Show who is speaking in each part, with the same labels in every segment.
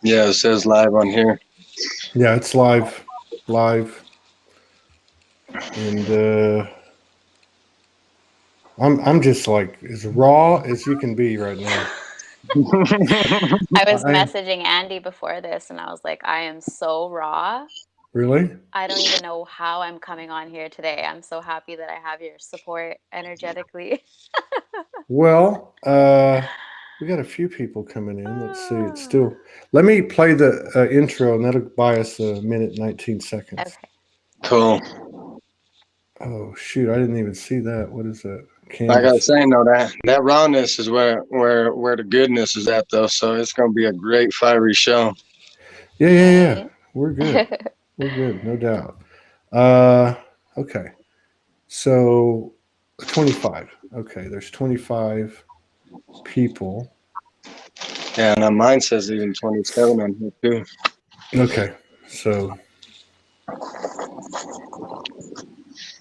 Speaker 1: Yeah, it says live on here.
Speaker 2: Yeah, it's live. And I'm just like as raw as you can be right now.
Speaker 3: I was
Speaker 2: I
Speaker 3: messaging Andy before this and I was like, I am so raw.
Speaker 2: really.
Speaker 3: I don't even know how I'm coming on here today. I'm so happy that I have your support energetically.
Speaker 2: Well, we got a few people coming in. Let's see. It's still. Let me play the intro, and that'll buy us a minute 19 seconds.
Speaker 3: Okay.
Speaker 1: Cool.
Speaker 2: Oh shoot! I didn't even see that. What is that?
Speaker 1: Like I was
Speaker 2: Candice.
Speaker 1: saying though, that rawness is where the goodness is at though. So it's gonna be a great fiery show.
Speaker 2: Yeah.
Speaker 3: Okay.
Speaker 2: We're good. We're good, no doubt. Uh, okay. So 25. Okay, there's 25 people.
Speaker 1: Yeah, and mine says even 27 on here too.
Speaker 2: Okay, so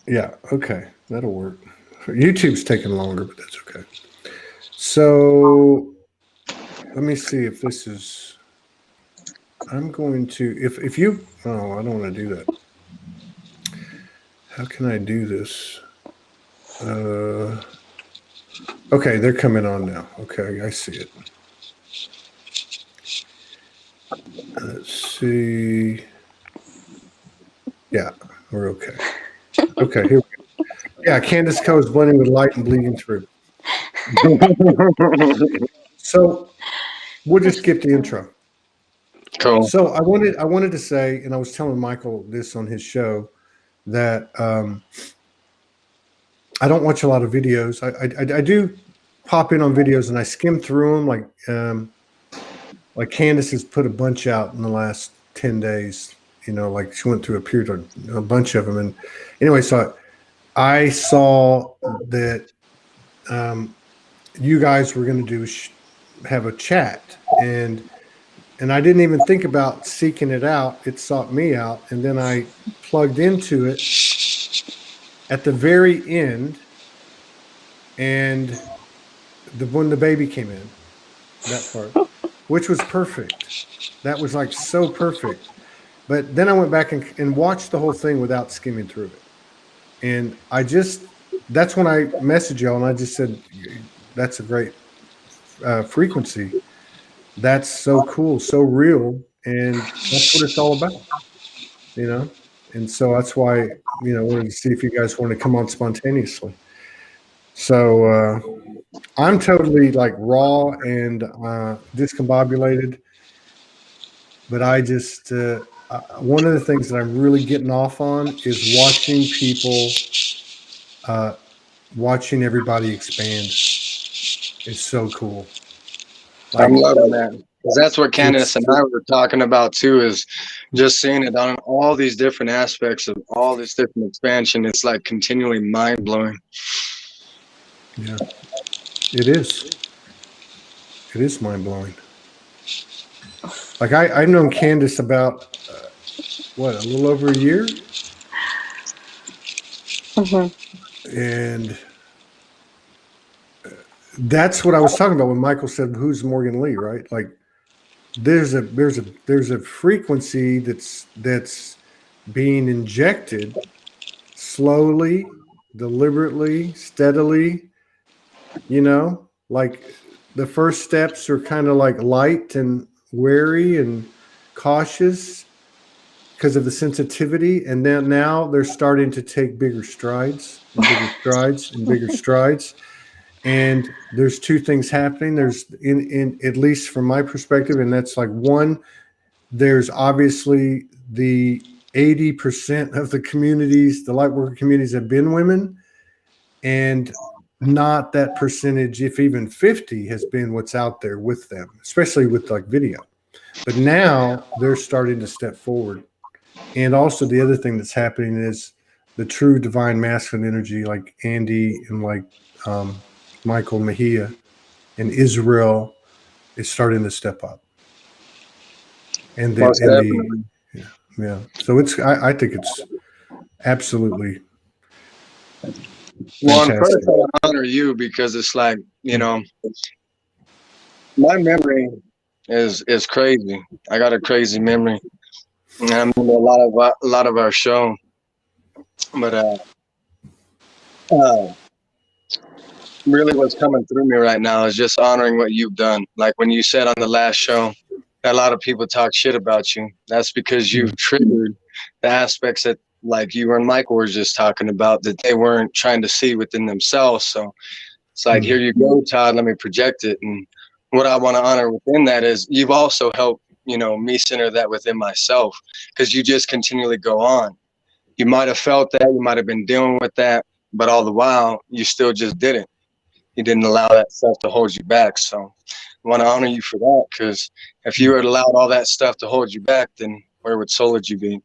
Speaker 2: yeah, okay, that'll work. YouTube's taking longer, but that's okay. So let me see if this is. I'm going to if you. Oh, I don't want to do that. How can I do this? Okay, they're coming on now. Okay, I see it. Let's see. Yeah, we're okay. Okay, here we go. Yeah, Candace Co is blending with light and bleeding through. So we'll just skip the intro.
Speaker 1: Cool.
Speaker 2: So I wanted to say, and I was telling Michael this on his show, that I don't watch a lot of videos. I do pop in on videos and I skim through them. Like Candace has put a bunch out in the last 10 days. You know, like she went through a period of a bunch of them. And anyway, so I saw that you guys were going to do have a chat, and I didn't even think about seeking it out. It sought me out, and then I plugged into it at the very end, and when the baby came in, that part, which was perfect. That was like so perfect. But then I went back and watched the whole thing without skimming through it, and that's when I messaged y'all, and I just said, "That's a great frequency. That's so cool, so real, and that's what it's all about, you know." And so that's why I wanted to see if you guys want to come on spontaneously. So I'm totally like raw and discombobulated, but I just one of the things that I'm really getting off on is watching people, watching everybody expand. It's so cool. Like,
Speaker 1: I'm loving that. 'Cause that's what Candice
Speaker 2: it's
Speaker 1: and I were talking about too, is just seeing it on all these different aspects of all this different expansion. It's like continually mind blowing.
Speaker 2: yeah, it is. It is mind blowing. Like I've known Candice about what, a little over a year, and that's what I was talking about when Michael said, "Who's Morgan Lee?" Right? Like there's a frequency that's being injected slowly, deliberately, steadily. Like the first steps are kind of like light and wary and cautious because of the sensitivity, and then now they're starting to take bigger strides and bigger strides and bigger strides. And there's two things happening. There's in at least from my perspective, and that's like one, there's obviously the 80% of the communities, the light worker communities, have been women, and not that percentage, if even 50, has been what's out there with them, especially with like video. But now they're starting to step forward. And also the other thing that's happening is the true divine masculine energy, like Andy and like Michael Mejia and Israel, is starting to step up. And
Speaker 1: Most definitely.
Speaker 2: yeah. So I think it's absolutely
Speaker 1: Well, and
Speaker 2: fantastic.
Speaker 1: first I honor you because it's like, my memory is crazy. I got a crazy memory. And I remember a lot of our show, but uh, really what's coming through me right now is just honoring what you've done. Like when you said on the last show that a lot of people talk shit about you. That's because you've triggered the aspects that like you and Michael were just talking about that they weren't trying to see within themselves. So it's like, here you go, Todd, let me project it. And what I want to honor within that is you've also helped, me center that within myself because you just continually go on. You might have felt that, you might have been dealing with that, but all the while, you still just didn't. You didn't allow that stuff to hold you back. So I want to honor you for that because if you had allowed all that stuff to hold you back, then where would Soulogy be?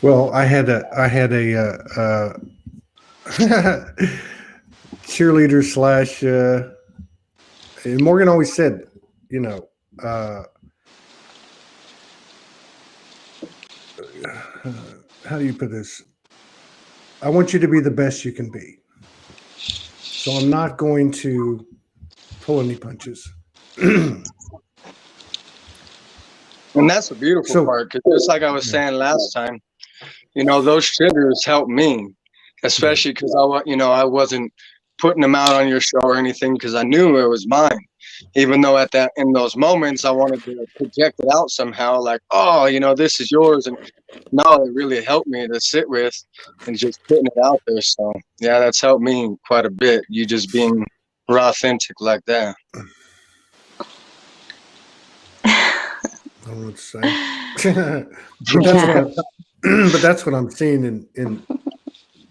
Speaker 2: Well, I had a cheerleader slash. And Morgan always said, you know, how do you put this? I want you to be the best you can be. So I'm not going to pull any punches.
Speaker 1: And that's the beautiful part because just like I was saying last time, those triggers help me, especially because I wasn't putting them out on your show or anything because I knew it was mine. Even though in those moments I wanted to project it out somehow, like, oh, this is yours, and no, it really helped me to sit with and just putting it out there. So yeah, that's helped me quite a bit. You just being raw, authentic like that.
Speaker 2: I don't know what to say. But that's what I'm seeing in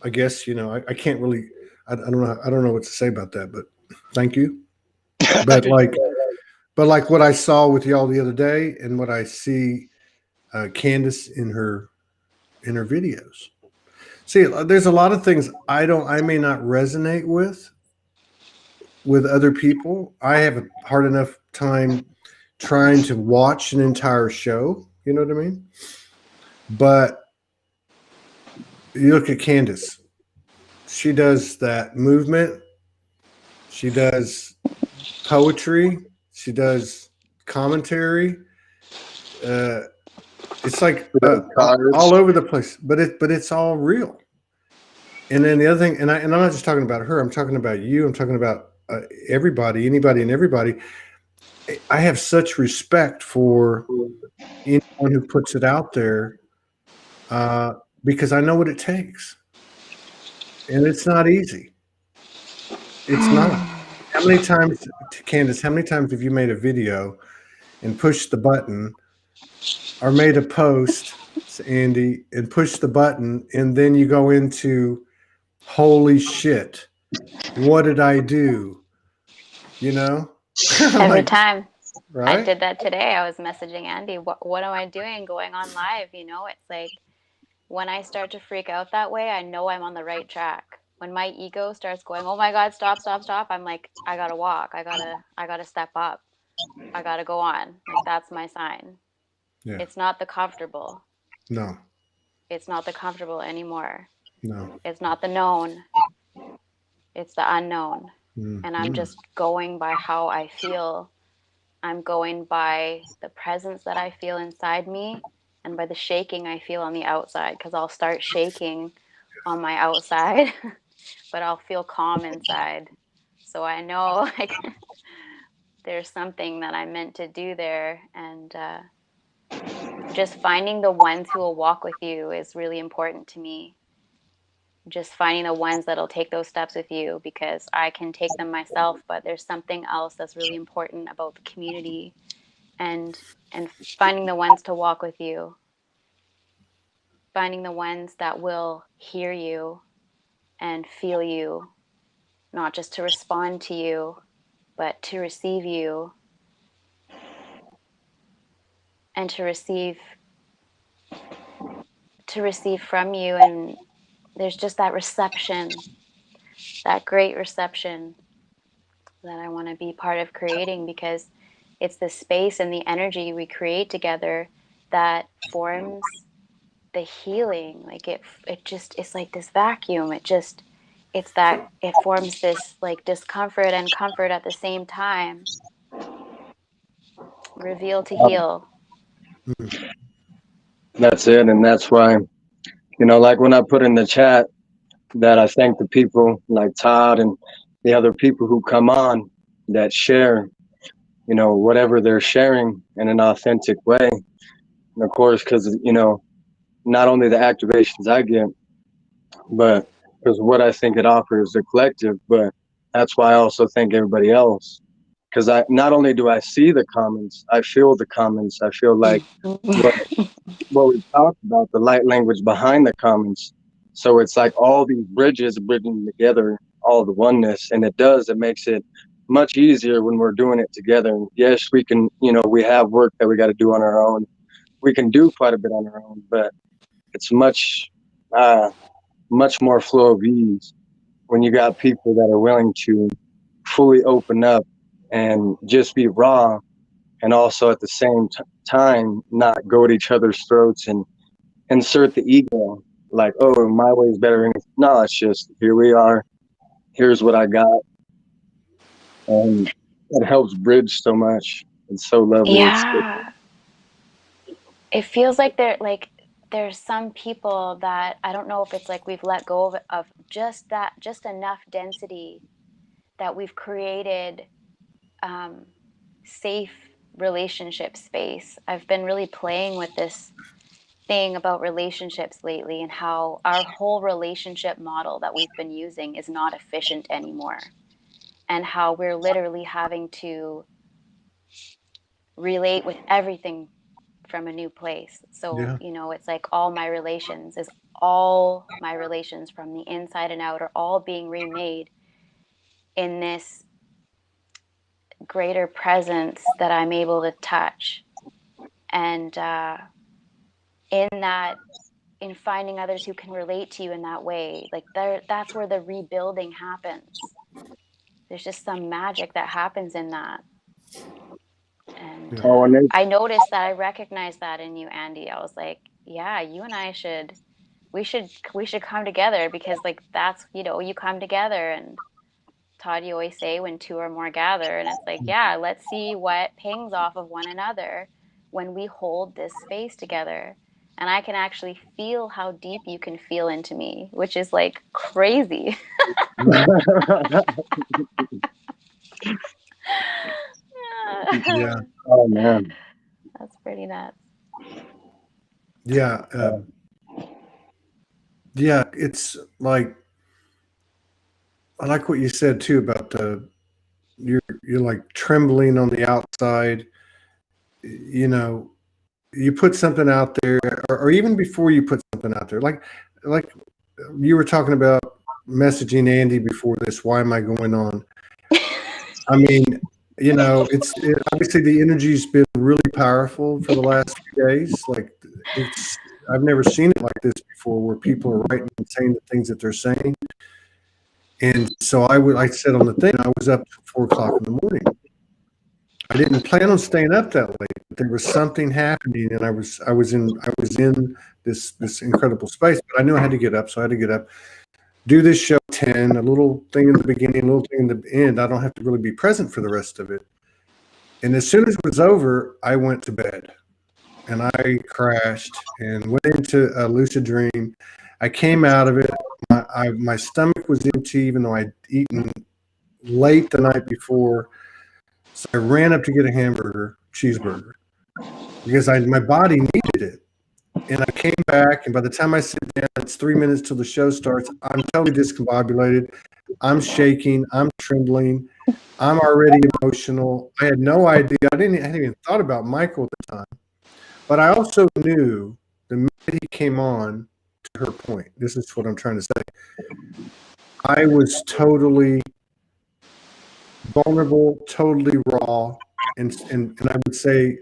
Speaker 2: I guess, I can't really I don't know what to say about that, but thank you. But like what I saw with y'all the other day and what I see Kandice in her videos. See, there's a lot of things I may not resonate with other people. I have a hard enough time trying to watch an entire show. You know what I mean? But you look at Kandice. She does that movement. She does poetry. She does commentary. It's like all over the place, but it's all real. And then the other thing, and I'm not just talking about her. I'm talking about you. I'm talking about everybody, anybody, and everybody. I have such respect for anyone who puts it out there because I know what it takes, and it's not easy. It's not. How many times, Kandice? How many times have you made a video and pushed the button, or made a post, Andy, and pushed the button, and then you go into, holy shit, what did I do?
Speaker 3: Every time.
Speaker 2: Right?
Speaker 3: I did that today. I was messaging Andy, what am I doing going on live? It's like when I start to freak out that way, I know I'm on the right track. When my ego starts going, oh my God, stop, stop, stop, I'm like, I gotta walk. I gotta step up. I gotta go on. Like, that's my sign.
Speaker 2: Yeah.
Speaker 3: It's not the comfortable.
Speaker 2: No.
Speaker 3: It's not the comfortable anymore.
Speaker 2: No.
Speaker 3: It's not the known. It's the unknown.
Speaker 2: Mm-hmm.
Speaker 3: And I'm just going by how I feel. I'm going by the presence that I feel inside me and by the shaking I feel on the outside, because I'll start shaking on my outside, but I'll feel calm inside. So I know like there's something that I'm meant to do there. And just finding the ones who will walk with you is really important to me. Just finding the ones that'll take those steps with you, because I can take them myself, but there's something else that's really important about the community and finding the ones to walk with you, finding the ones that will hear you and feel you, not just to respond to you, but to receive you and to receive from you. And there's just that reception, that great reception that I want to be part of creating, because it's the space and the energy we create together that forms the healing. Like it's like this vacuum. it's that it forms this like discomfort and comfort at the same time. Reveal to heal.
Speaker 1: That's it. And that's why, like when I put in the chat that I thank the people like Todd and the other people who come on that share, whatever they're sharing in an authentic way. And of course, because, not only the activations I get, but because what I think it offers the collective, but that's why I also thank everybody else. Because I not only do I see the comments, I feel the comments. I feel like what what we talked about, the light language behind the comments. So it's like all these bridges bridging together, all the oneness, and it makes it much easier when we're doing it together. And yes, we can, we have work that we got to do on our own. We can do quite a bit on our own, but it's much more flow of ease when you got people that are willing to fully open up and just be raw, and also at the same time not go at each other's throats and insert the ego like, oh, my way is better. No, it's just, here we are, here's what I got. And it helps bridge so much. It's so lovely.
Speaker 3: Yeah. It feels like there's some people that I don't know if it's like we've let go of just enough density that we've created safe relationship space. I've been really playing with this thing about relationships lately and how our whole relationship model that we've been using is not efficient anymore, and how we're literally having to relate with everything from a new place. So,
Speaker 2: Yeah.
Speaker 3: it's like all my relations from the inside and out are all being remade in this greater presence that I'm able to touch. And in finding others who can relate to you in that way, like that's where the rebuilding happens. There's just some magic that happens in that. And I noticed that I recognized that in you, Andy. I was like, yeah, you and I we should come together, because like that's, you come together, and Todd, you always say when two or more gather, and it's like, yeah, let's see what pings off of one another when we hold this space together. And I can actually feel how deep you can feel into me, which is like crazy.
Speaker 2: Yeah.
Speaker 1: Oh man.
Speaker 3: That's pretty nuts.
Speaker 2: Yeah. Yeah. It's like, I like what you said too about you're like trembling on the outside. You put something out there, or even before you put something out there, like you were talking about messaging Andy before this. Why am I going on? I mean, obviously the energy's been really powerful for the last few days. Like I've never seen it like this before, where people are writing and saying the things that they're saying. And so I said on the thing, I was up till 4 o'clock in the morning. I didn't plan on staying up that late, but there was something happening, and I was in this incredible space. But I knew I had to get up, so I had to get up, do this show 10, a little thing in the beginning, a little thing in the end. I don't have to really be present for the rest of it. And as soon as it was over, I went to bed, and I crashed and went into a lucid dream. I came out of it. My stomach was empty, even though I'd eaten late the night before. So I ran up to get a cheeseburger, because my body needed it. And I came back, and by the time I sit down, it's 3 minutes till the show starts. I'm totally discombobulated. I'm shaking. I'm trembling. I'm already emotional. I had no idea. I hadn't even thought about Michael at the time. But I also knew the minute he came on, to her point, this is what I'm trying to say, I was totally vulnerable, totally raw, and I would say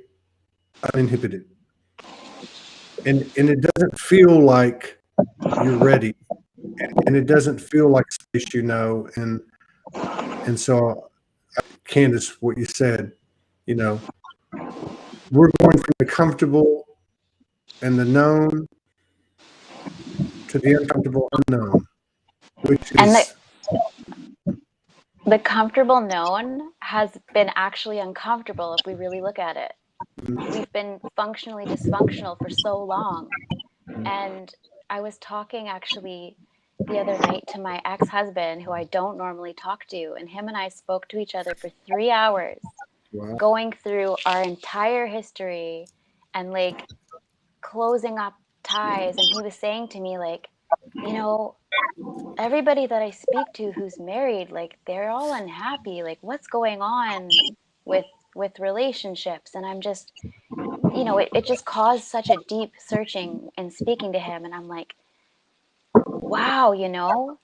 Speaker 2: uninhibited. And it doesn't feel like you're ready, and it doesn't feel like space, and so, Kandice, what you said, we're going from the comfortable and the known to the uncomfortable unknown. which
Speaker 3: And
Speaker 2: is
Speaker 3: the comfortable known has been actually uncomfortable if we really look at it. We've been functionally dysfunctional for so long. And I was talking actually the other night to my ex-husband, who I don't normally talk to, and him and I spoke to each other for 3 hours,
Speaker 2: wow.
Speaker 3: going through our entire history and like closing up ties. And he was saying to me, like, you know, everybody that I speak to who's married, like they're all unhappy. Like, what's going on with relationships? And I'm just, you know, it just caused such a deep searching and speaking to him. And I'm like, wow, you know,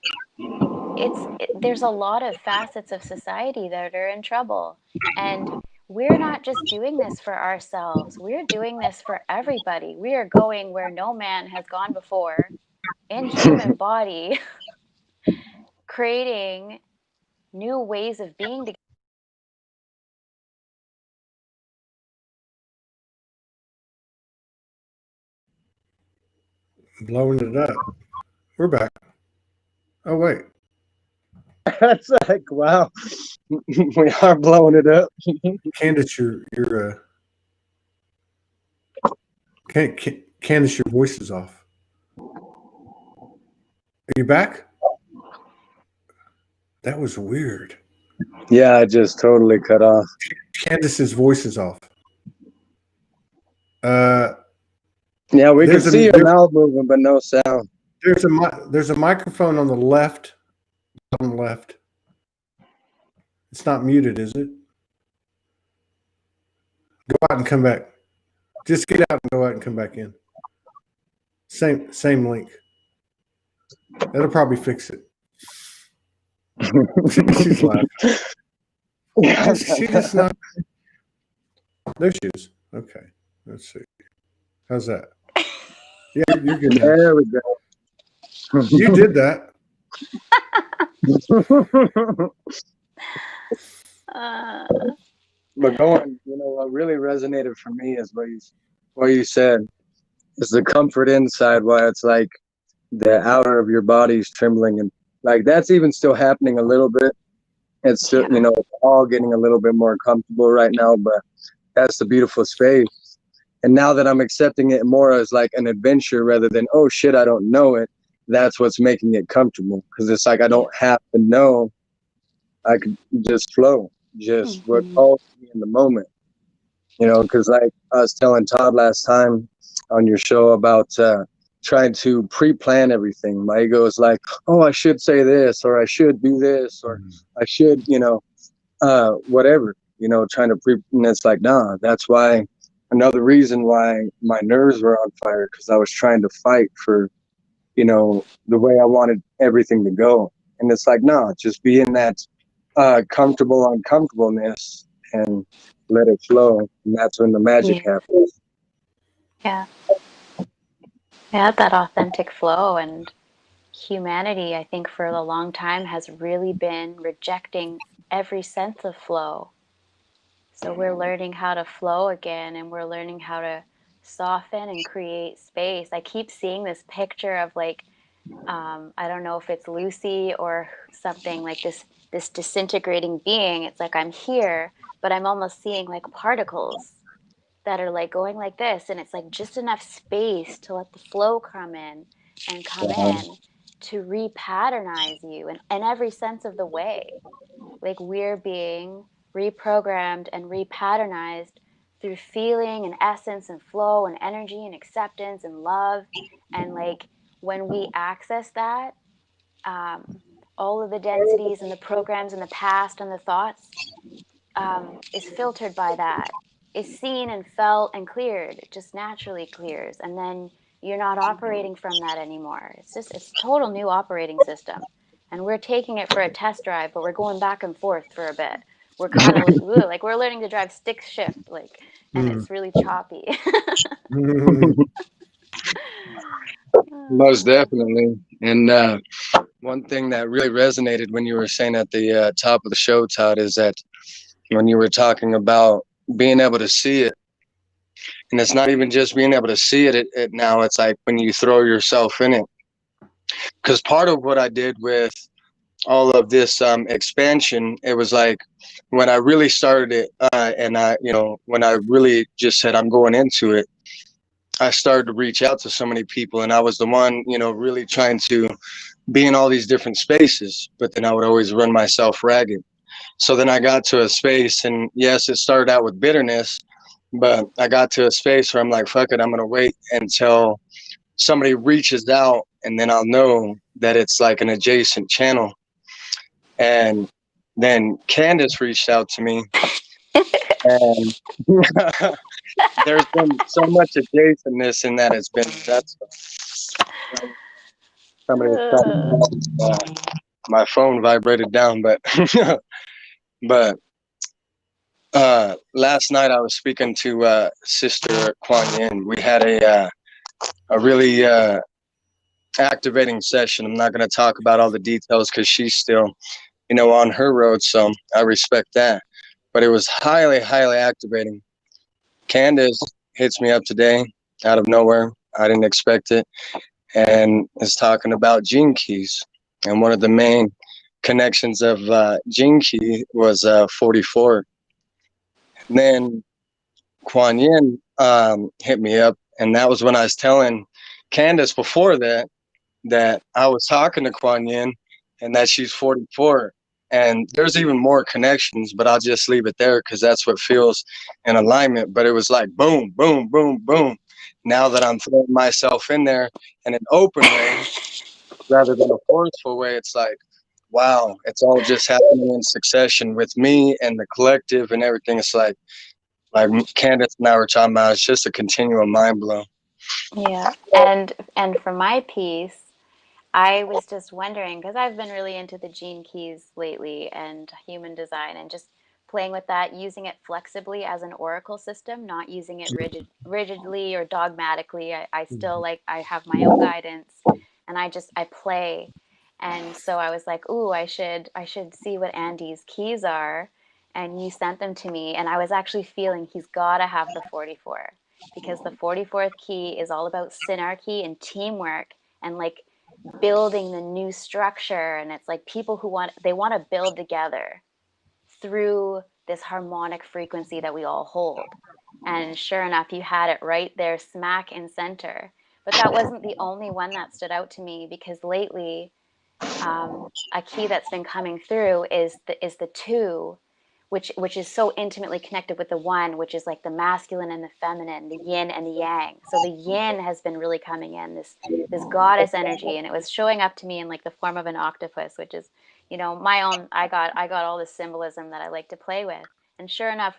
Speaker 3: there's a lot of facets of society that are in trouble. And we're not just doing this for ourselves. We're doing this for everybody. We are going where no man has gone before in human body, creating new ways of being together.
Speaker 2: Blowing it up. We're back. Oh wait.
Speaker 1: That's like, wow. We are blowing it up.
Speaker 2: Candice, Candice, your voice is off. Are you back? That was weird.
Speaker 1: Yeah, I just totally cut off.
Speaker 2: Candice's voice is off.
Speaker 1: Yeah, we can see your mouth moving, but no sound.
Speaker 2: There's a microphone on the left. On the left. It's not muted, is it? Go out and come back. Just get out and go out and come back in. Same link. That'll probably fix it. She's laughing. She's not. There she is. Okay. Let's see. How's that? Yeah, you're good now.
Speaker 1: There we go.
Speaker 2: You did that.
Speaker 1: But going, you know, what really resonated for me is what you said. Is the comfort inside, why it's like the outer of your body's trembling, and like that's even still happening a little bit. It's still, you know, it's all getting a little bit more comfortable right now, but that's the beautiful space. And now that I'm accepting it more as like an adventure rather than, oh shit, I don't know it, that's what's making it comfortable. Because it's like I don't have to know. I could just flow, just what calls me in the moment. You know, because like I was telling Todd last time on your show about trying to pre-plan everything. My ego is like, oh, I should say this, or I should do this, or I should, you know, whatever, you know, trying to and it's like, nah, that's why, another reason why my nerves were on fire, because I was trying to fight for, you know, the way I wanted everything to go. And it's like, nah, just be in that comfortable uncomfortableness and let it flow. And that's when the magic happens.
Speaker 3: Yeah. Yeah, that authentic flow. And humanity, I think, for a long time has really been rejecting every sense of flow. So we're learning how to flow again, and we're learning how to soften and create space. I keep seeing this picture of like, I don't know if it's Lucy or something, like this disintegrating being. It's like I'm here, but I'm almost seeing like particles that are like going like this, and it's like just enough space to let the flow come in and come in to repatternize you in every sense of the way. Like we're being reprogrammed and repatternized through feeling and essence and flow and energy and acceptance and love. And like when we access that, all of the densities and the programs in the past and the thoughts is filtered by that, is seen and felt and cleared. It just naturally clears. And then you're not operating from that anymore. It's total new operating system. And we're taking it for a test drive, but we're going back and forth for a bit. We're kind of like we're learning to drive stick shift, like, and it's really choppy.
Speaker 1: Most definitely. And one thing that really resonated when you were saying at the top of the show, Todd, is that when you were talking about being able to see it, and it's not even just being able to see it, now it's like when you throw yourself in it, Because part of what I did with all of this expansion, it was like when I really started it, and I, when I really just said I'm going into it, I started to reach out to so many people, and I was the one, really trying to be in all these different spaces, but then I would always run myself ragged. So then I got to a space, and yes, it started out with bitterness, but I got to a space where I'm like, fuck it, I'm gonna wait until somebody reaches out, and then I'll know that it's like an adjacent channel. And then Kandice reached out to me, and there's been so much adjacentness in that. It's been that's somebody was my phone vibrated down, but but last night I was speaking to Sister Kuan Yin. We had a really activating session. I'm not going to talk about all the details because she's still, on her road, so I respect that. But it was highly, highly activating. Kandice hits me up today out of nowhere. I didn't expect it, and is talking about gene keys. And one of the main connections of gene key was 44. And then Kuan Yin hit me up, and that was when I was telling Kandice before that I was talking to Kuan Yin and that she's 44. And there's even more connections, but I'll just leave it there because that's what feels in alignment. But it was like boom, boom, boom, boom. Now that I'm throwing myself in there in an open way rather than a forceful way, it's like, wow, it's all just happening in succession with me and the collective and everything. It's like Kandice and I were talking about, it's just a continual mind blow.
Speaker 3: Yeah. And for my piece, I was just wondering, because I've been really into the gene keys lately and human design and just playing with that, using it flexibly as an oracle system, not using it rigidly or dogmatically. I still I have my own guidance, and I play. And so I was like, ooh, I should see what Andy's keys are. And you sent them to me, and I was actually feeling he's got to have the 44, because the 44th key is all about synarchy and teamwork and building the new structure. And it's like people who want to build together through this harmonic frequency that we all hold. And sure enough, you had it right there smack in center. But that wasn't the only one that stood out to me, because lately a key that's been coming through is the two, which is so intimately connected with the one, which is like the masculine and the feminine, the yin and the yang. So the yin has been really coming in, this goddess energy, and it was showing up to me in like the form of an octopus, which is, my own. I got all this symbolism that I like to play with. And sure enough,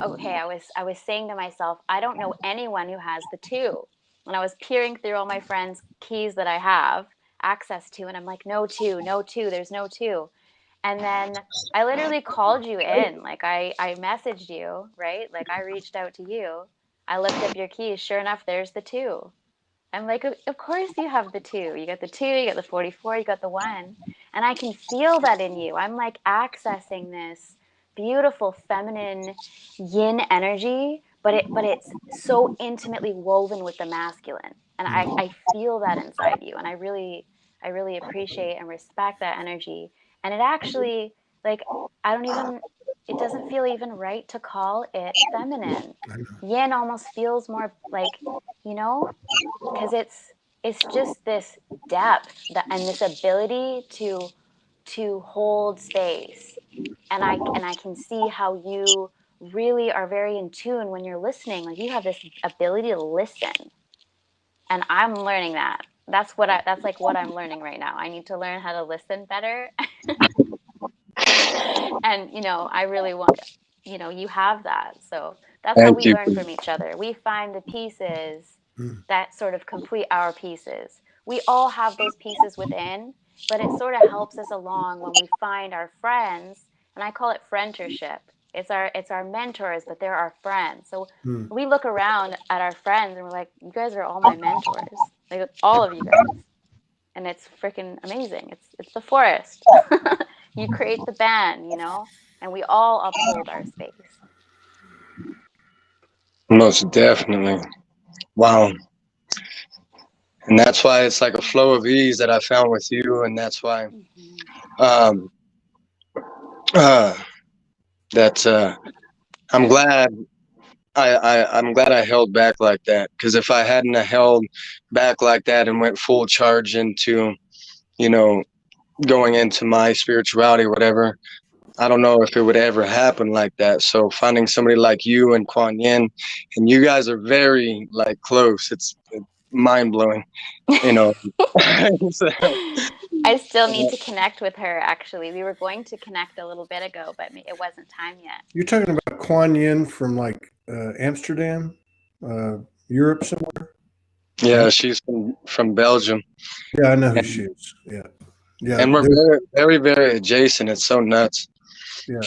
Speaker 3: okay, I was saying to myself, I don't know anyone who has the two. And I was peering through all my friends' keys that I have access to, and I'm like, no two, no two, there's no two. And then I literally called you in. Like I messaged you, right? Like I reached out to you. I looked up your keys. Sure enough, there's the two. I'm like, of course you have the two. You got the two, you got the 44, you got the one. And I can feel that in you. I'm like accessing this beautiful feminine yin energy, but it's so intimately woven with the masculine. And I feel that inside you. And I really appreciate and respect that energy. And it actually, like, I don't even, it doesn't feel even right to call it feminine. Yin almost feels more like, you know, because it's just this depth and this ability to hold space. And I can see how you really are very in tune when you're listening. Like you have this ability to listen, and I'm learning that. That's like what I'm learning right now. I need to learn how to listen better. And I really want, you have that. So that's how
Speaker 1: Thank
Speaker 3: we
Speaker 1: you.
Speaker 3: learn from each other. We find the pieces that sort of complete our pieces. We all have those pieces within, but it sort of helps us along when we find our friends. And I call it friendship. It's our mentors, but they're our friends. So we look around at our friends and we're like, you guys are all my mentors, like all of you guys. And it's freaking amazing. It's the forest. You create the band, and we all uphold our space.
Speaker 1: Most definitely. Wow. And that's why it's like a flow of ease that I found with you, and that's why um, uh, that I'm glad I'm glad I held back like that, because if I hadn't have held back like that and went full charge into, you know, going into my spirituality or whatever, I don't know if it would ever happen like that. So finding somebody like you and Kuan Yin, and you guys are very like close. It's mind blowing, you know. So,
Speaker 3: I still need to connect with her, actually. We were going to connect a little bit ago, but it wasn't time yet.
Speaker 2: You're talking about Kuan Yin from like Amsterdam, Europe somewhere?
Speaker 1: yeah,
Speaker 2: Right?
Speaker 1: she's from Belgium,
Speaker 2: Yeah, I know who she
Speaker 1: and,
Speaker 2: is. Yeah. Yeah.
Speaker 1: and we're very, very adjacent. It's so nuts.
Speaker 2: Yeah.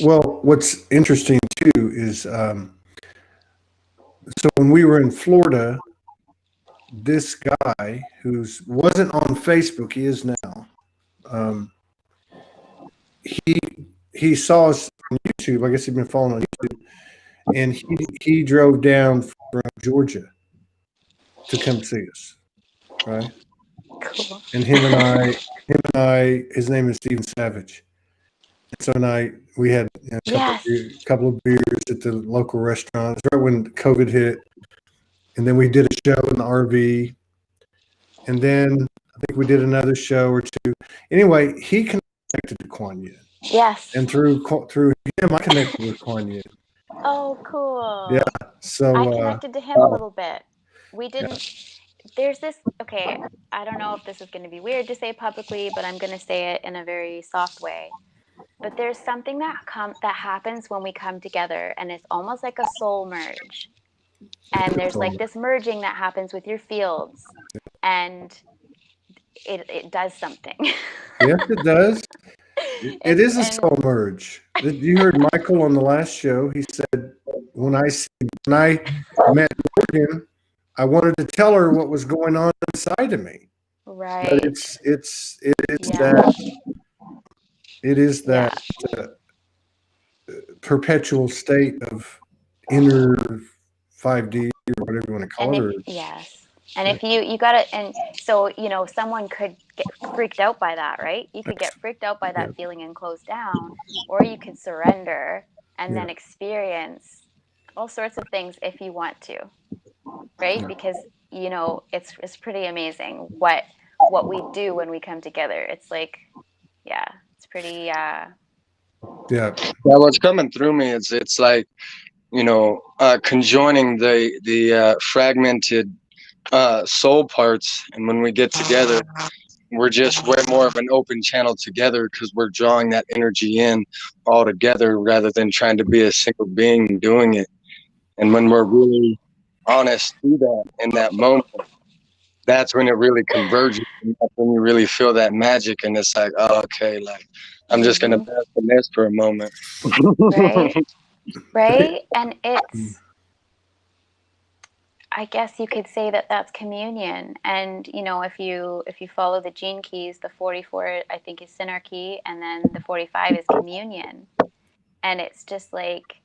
Speaker 2: Well, what's interesting too is so when we were in Florida, this guy who's wasn't on Facebook, he is now. Um, he he saw us on YouTube. I guess he'd been following on YouTube, and he drove down from Georgia to come see us, right?
Speaker 3: Cool.
Speaker 2: And his name is Stephen Savage. And so we had a
Speaker 3: Yes.
Speaker 2: couple of beers at the local restaurants right when COVID hit, and then we did a show in the RV, and then I think we did another show or two. Anyway, he connected to Kuan Yin,
Speaker 3: Yes.
Speaker 2: and through him, I connected with Kuan Yin.
Speaker 3: Oh, cool.
Speaker 2: Yeah. So
Speaker 3: I connected to him a little bit. We didn't. There's this. Okay, I don't know if this is going to be weird to say publicly, but I'm going to say it in a very soft way. But there's something that happens when we come together, and it's almost like a soul merge. And there's like this merging that happens with your fields, and it does something.
Speaker 2: yes, it does. It is a soul merge. You heard Michael on the last show. He said, when I met Morgan, I wanted to tell her what was going on inside of me.
Speaker 3: Right.
Speaker 2: But it is that perpetual state of inner 5D or whatever you want to call it.
Speaker 3: Yes. And if you got it, and so, someone could get freaked out by that, right? You could get freaked out by that feeling and close down, or you could surrender and then experience all sorts of things if you want to, right? Yeah. Because, it's pretty amazing what we do when we come together. It's like, it's pretty,
Speaker 1: What's coming through me is it's like, conjoining the fragmented soul parts, and when we get together, we're just way more of an open channel together, because we're drawing that energy in all together rather than trying to be a single being doing it. And when we're really honest through that in that moment, that's when it really converges, and that's when you really feel that magic, and it's like, oh, okay, like I'm just gonna bask in this for a moment.
Speaker 3: Right. And it's, I guess you could say that that's communion. And if you follow the gene keys, the 44 I think is synarchy, and then the 45 is communion. And it's just like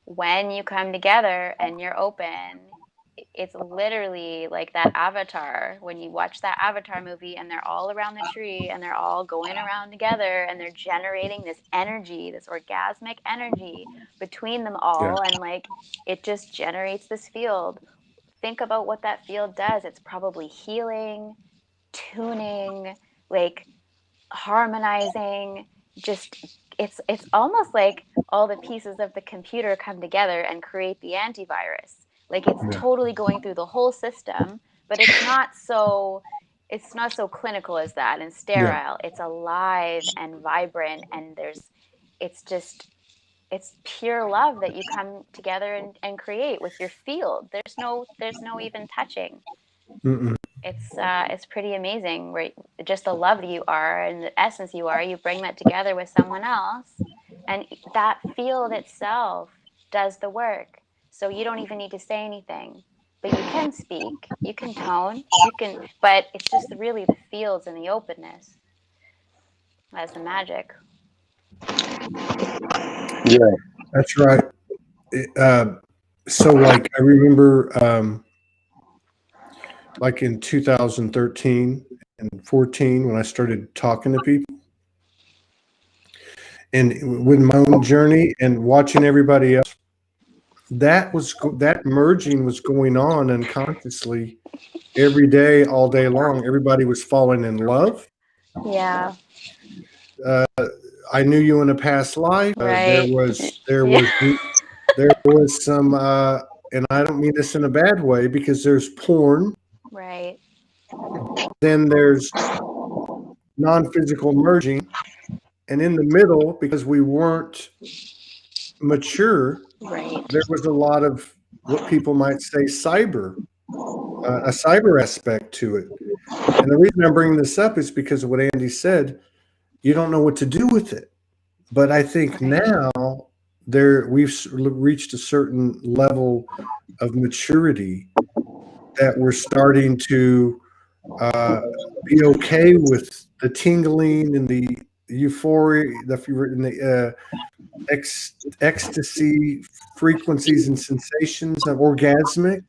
Speaker 3: when you come together and you're open, it's literally like that Avatar, when you watch that Avatar movie and they're all around the tree and they're all going around together and they're generating this energy, this orgasmic energy between them all. And like, it just generates this field. Think about what that field does. It's probably healing, tuning, like harmonizing, just it's almost like all the pieces of the computer come together and create the antivirus. Like it's totally going through the whole system, but it's not so clinical as that and sterile. It's alive and vibrant, and it's pure love that you come together and create with your field. There's no even touching.
Speaker 2: Mm-mm.
Speaker 3: It's pretty amazing, right? Just the love that you are and the essence you are, you bring that together with someone else, and that field itself does the work. So you don't even need to say anything, but you can speak, you can tone, but it's just really the fields and the openness. That's the magic.
Speaker 2: Yeah, that's right. So like I remember like in 2013 and 14 when I started talking to people, and with my own journey and watching everybody else, that merging was going on unconsciously every day, all day long. Everybody was falling in love.
Speaker 3: Yeah.
Speaker 2: I knew you in a past life. There
Speaker 3: Right.
Speaker 2: was
Speaker 3: Yeah.
Speaker 2: some, and I don't mean this in a bad way, because there's porn,
Speaker 3: Right.
Speaker 2: then there's non-physical merging, and in the middle, because we weren't mature,
Speaker 3: Right.
Speaker 2: there was a lot of what people might say a cyber aspect to it. And the reason I'm bringing this up is because of what Andy said. You don't know what to do with it. But I think now we've reached a certain level of maturity that we're starting to be okay with the tingling and the euphoria, the ecstasy frequencies and sensations of orgasmic.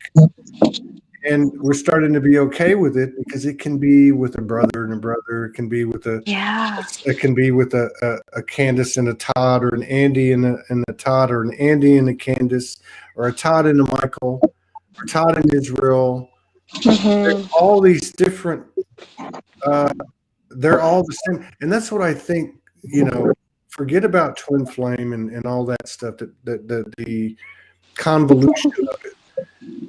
Speaker 2: And we're starting to be okay with it because it can be with a brother and a brother. It can be with a
Speaker 3: Yeah.
Speaker 2: Candice and a Todd, or an Andy and a Todd, or an Andy and a Candice, or a Todd and a Michael, or Todd and Israel.
Speaker 3: Mm-hmm.
Speaker 2: All these different, they're all the same. And that's what I think, forget about twin flame and all that stuff, the convolution of it.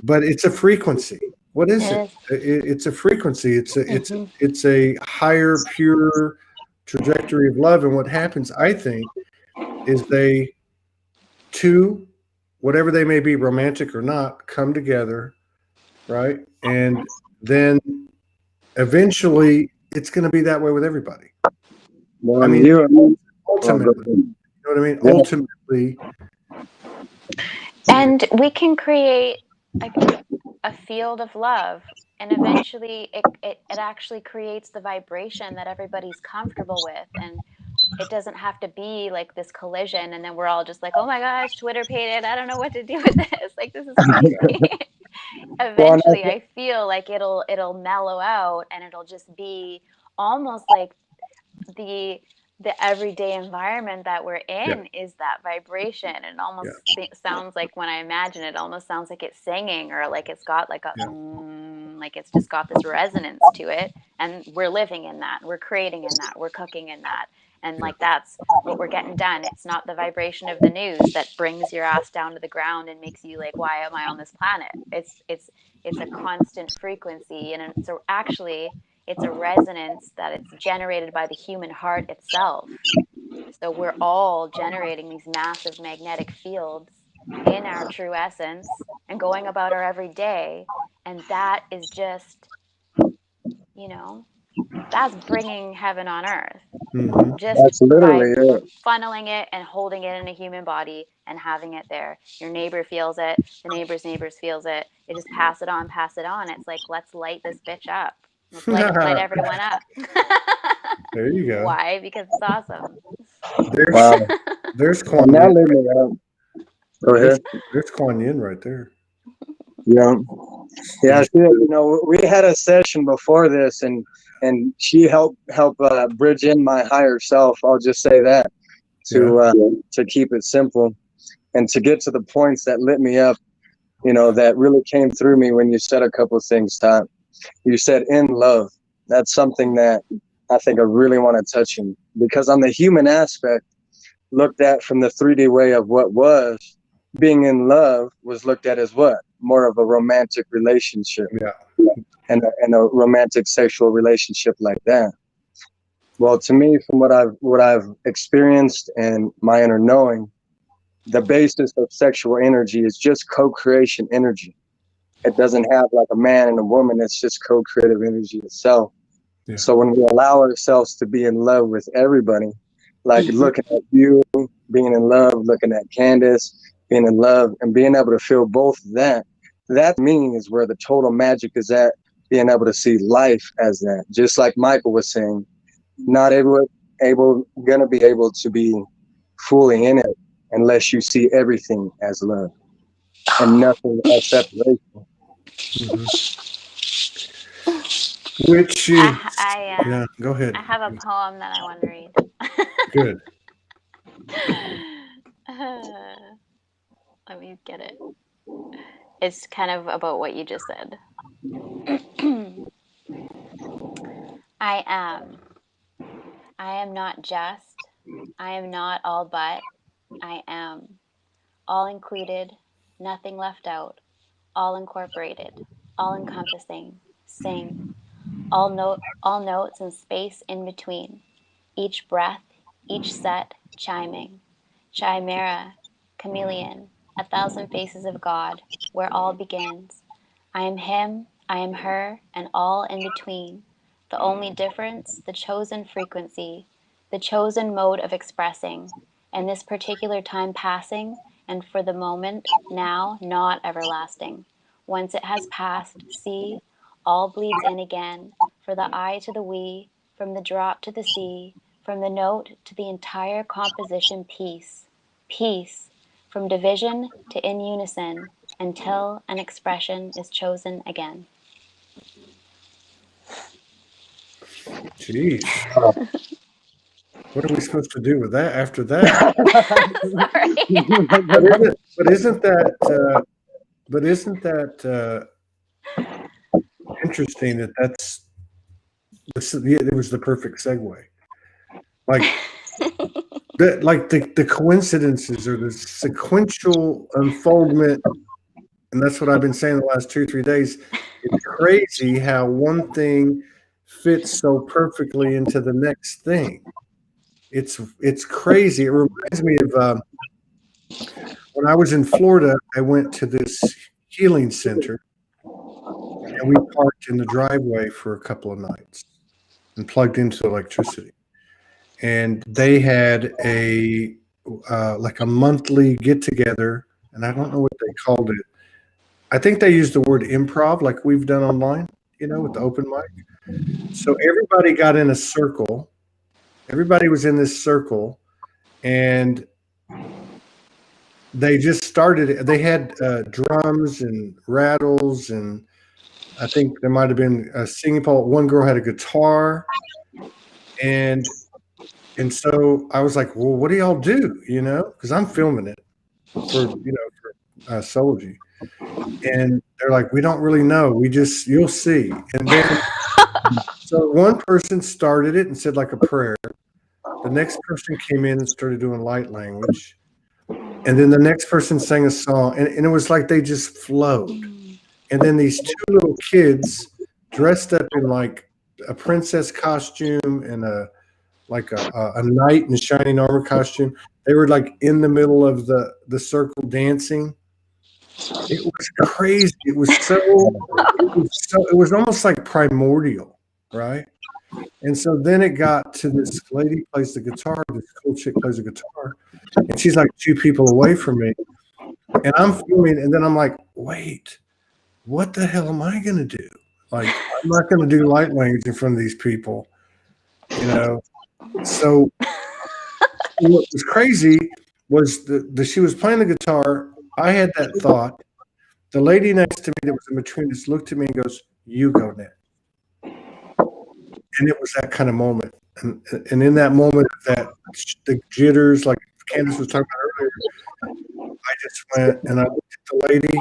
Speaker 2: But it's a frequency. What is it? It's a frequency. It's a higher, pure trajectory of love. And what happens, I think, is whatever they may be, romantic or not, come together, right? And then eventually it's going to be that way with everybody.
Speaker 1: Well,
Speaker 2: I mean, ultimately,
Speaker 1: you
Speaker 2: you know what I mean?
Speaker 1: Yeah.
Speaker 2: Ultimately.
Speaker 3: And we can create a field of love, and eventually it actually creates the vibration that everybody's comfortable with, and it doesn't have to be like this collision and then we're all just like, oh my gosh, Twitter pated, I don't know what to do with this, like this is crazy. Eventually I feel like it'll mellow out and it'll just be almost like the everyday environment that we're in is that vibration. And almost sounds like, when I imagine it, almost sounds like it's singing, or like it's got like a like it's just got this resonance to it, and we're living in that, we're creating in that, we're cooking in that, and like that's what we're getting done. It's not the vibration of the news that brings your ass down to the ground and makes you like, why am I on this planet? It's a constant frequency, and so actually it's a resonance that it's generated by the human heart itself. So we're all generating these massive magnetic fields in our true essence and going about our everyday. And that is just, that's bringing heaven on earth.
Speaker 2: Mm-hmm.
Speaker 3: Just
Speaker 1: That's literally
Speaker 3: by
Speaker 1: it.
Speaker 3: funneling it and holding it in a human body and having it there. Your neighbor feels it. The neighbor's neighbors feels it. They just pass it on, pass it on. It's like, let's light this bitch up. Let's light everyone up.
Speaker 2: There you go.
Speaker 3: Why? Because it's awesome.
Speaker 2: There's Kuan
Speaker 1: Now
Speaker 2: Yin.
Speaker 1: let me go ahead.
Speaker 2: There's Kuan Yin right there.
Speaker 1: Yeah. We had a session before this, and she helped bridge in my higher self. I'll just say that to keep it simple, and to get to the points that lit me up. That really came through me when you said a couple of things, Todd. You said in love. That's something that I think I really want to touch on, because on the human aspect, looked at from the 3D way of what was, being in love was looked at as what? More of a romantic relationship.
Speaker 2: Yeah.
Speaker 1: And a romantic sexual relationship like that. Well, to me, from what I've experienced and my inner knowing, the basis of sexual energy is just co-creation energy. It doesn't have like a man and a woman. It's just co-creative energy itself.
Speaker 2: Yeah.
Speaker 1: So when we allow ourselves to be in love with everybody, like looking at you, being in love, looking at Kandice, being in love, and being able to feel both that means where the total magic is at, being able to see life as that. Just like Michael was saying, not gonna be able to be fully in it unless you see everything as love and nothing as separation.
Speaker 2: Mm-hmm. Which is,
Speaker 3: I
Speaker 2: go ahead.
Speaker 3: I have a poem that I want to read.
Speaker 2: Good.
Speaker 3: Let me get it. It's kind of about what you just said. I am. I am not just. I am not all but. I am. All included, nothing left out. All incorporated, all encompassing. Sing. All notes and space in between. Each breath, each set, chiming. Chimera, chameleon, a thousand faces of God, where all begins. I am him, I am her, and all in between. The only difference, the chosen frequency, the chosen mode of expressing, and this particular time passing, and for the moment, now, not everlasting. Once it has passed, see, all bleeds in again, for the I to the we, from the drop to the sea, from the note to the entire composition piece. Peace, from division to in unison, until an expression is chosen again.
Speaker 2: Jeez. What are we supposed to do with that after that?
Speaker 3: Sorry.
Speaker 2: But isn't that interesting that it was the perfect segue. Like the coincidences or the sequential unfoldment, and that's what I've been saying the last 2 or 3 days. It's crazy how one thing fits so perfectly into the next thing. It's crazy. It reminds me of when I was in Florida. I went to this healing center, and we parked in the driveway for a couple of nights and plugged into electricity. And they had a like a monthly get together, and I don't know what they called it. I think they used the word improv, like we've done online, with the open mic. So everybody got in a circle. Everybody was in this circle, and they just started. They had drums and rattles, and I think there might have been a singing pole. One girl had a guitar, and so I was like, "Well, what do y'all do?" Because I'm filming it for Soulogy, and they're like, "We don't really know. You'll see." And then so one person started it and said like a prayer. The next person came in and started doing light language. And then the next person sang a song, and it was like they just flowed. And then these two little kids dressed up in like a princess costume and a knight in shining armor costume. They were like in the middle of the circle dancing. It was crazy. It was almost like primordial, right? And so then it got to this lady plays the guitar, this cool chick plays the guitar, and she's like 2 people away from me. And I'm filming, and then I'm like, wait, what the hell am I gonna do? Like, I'm not gonna do light language in front of these people, So what was crazy was she was playing the guitar. I had that thought. The lady next to me that was in between us looked at me and goes, "You go next." And it was that kind of moment. And in that moment, the jitters, like Kandice was talking about earlier, I just went and I looked at the lady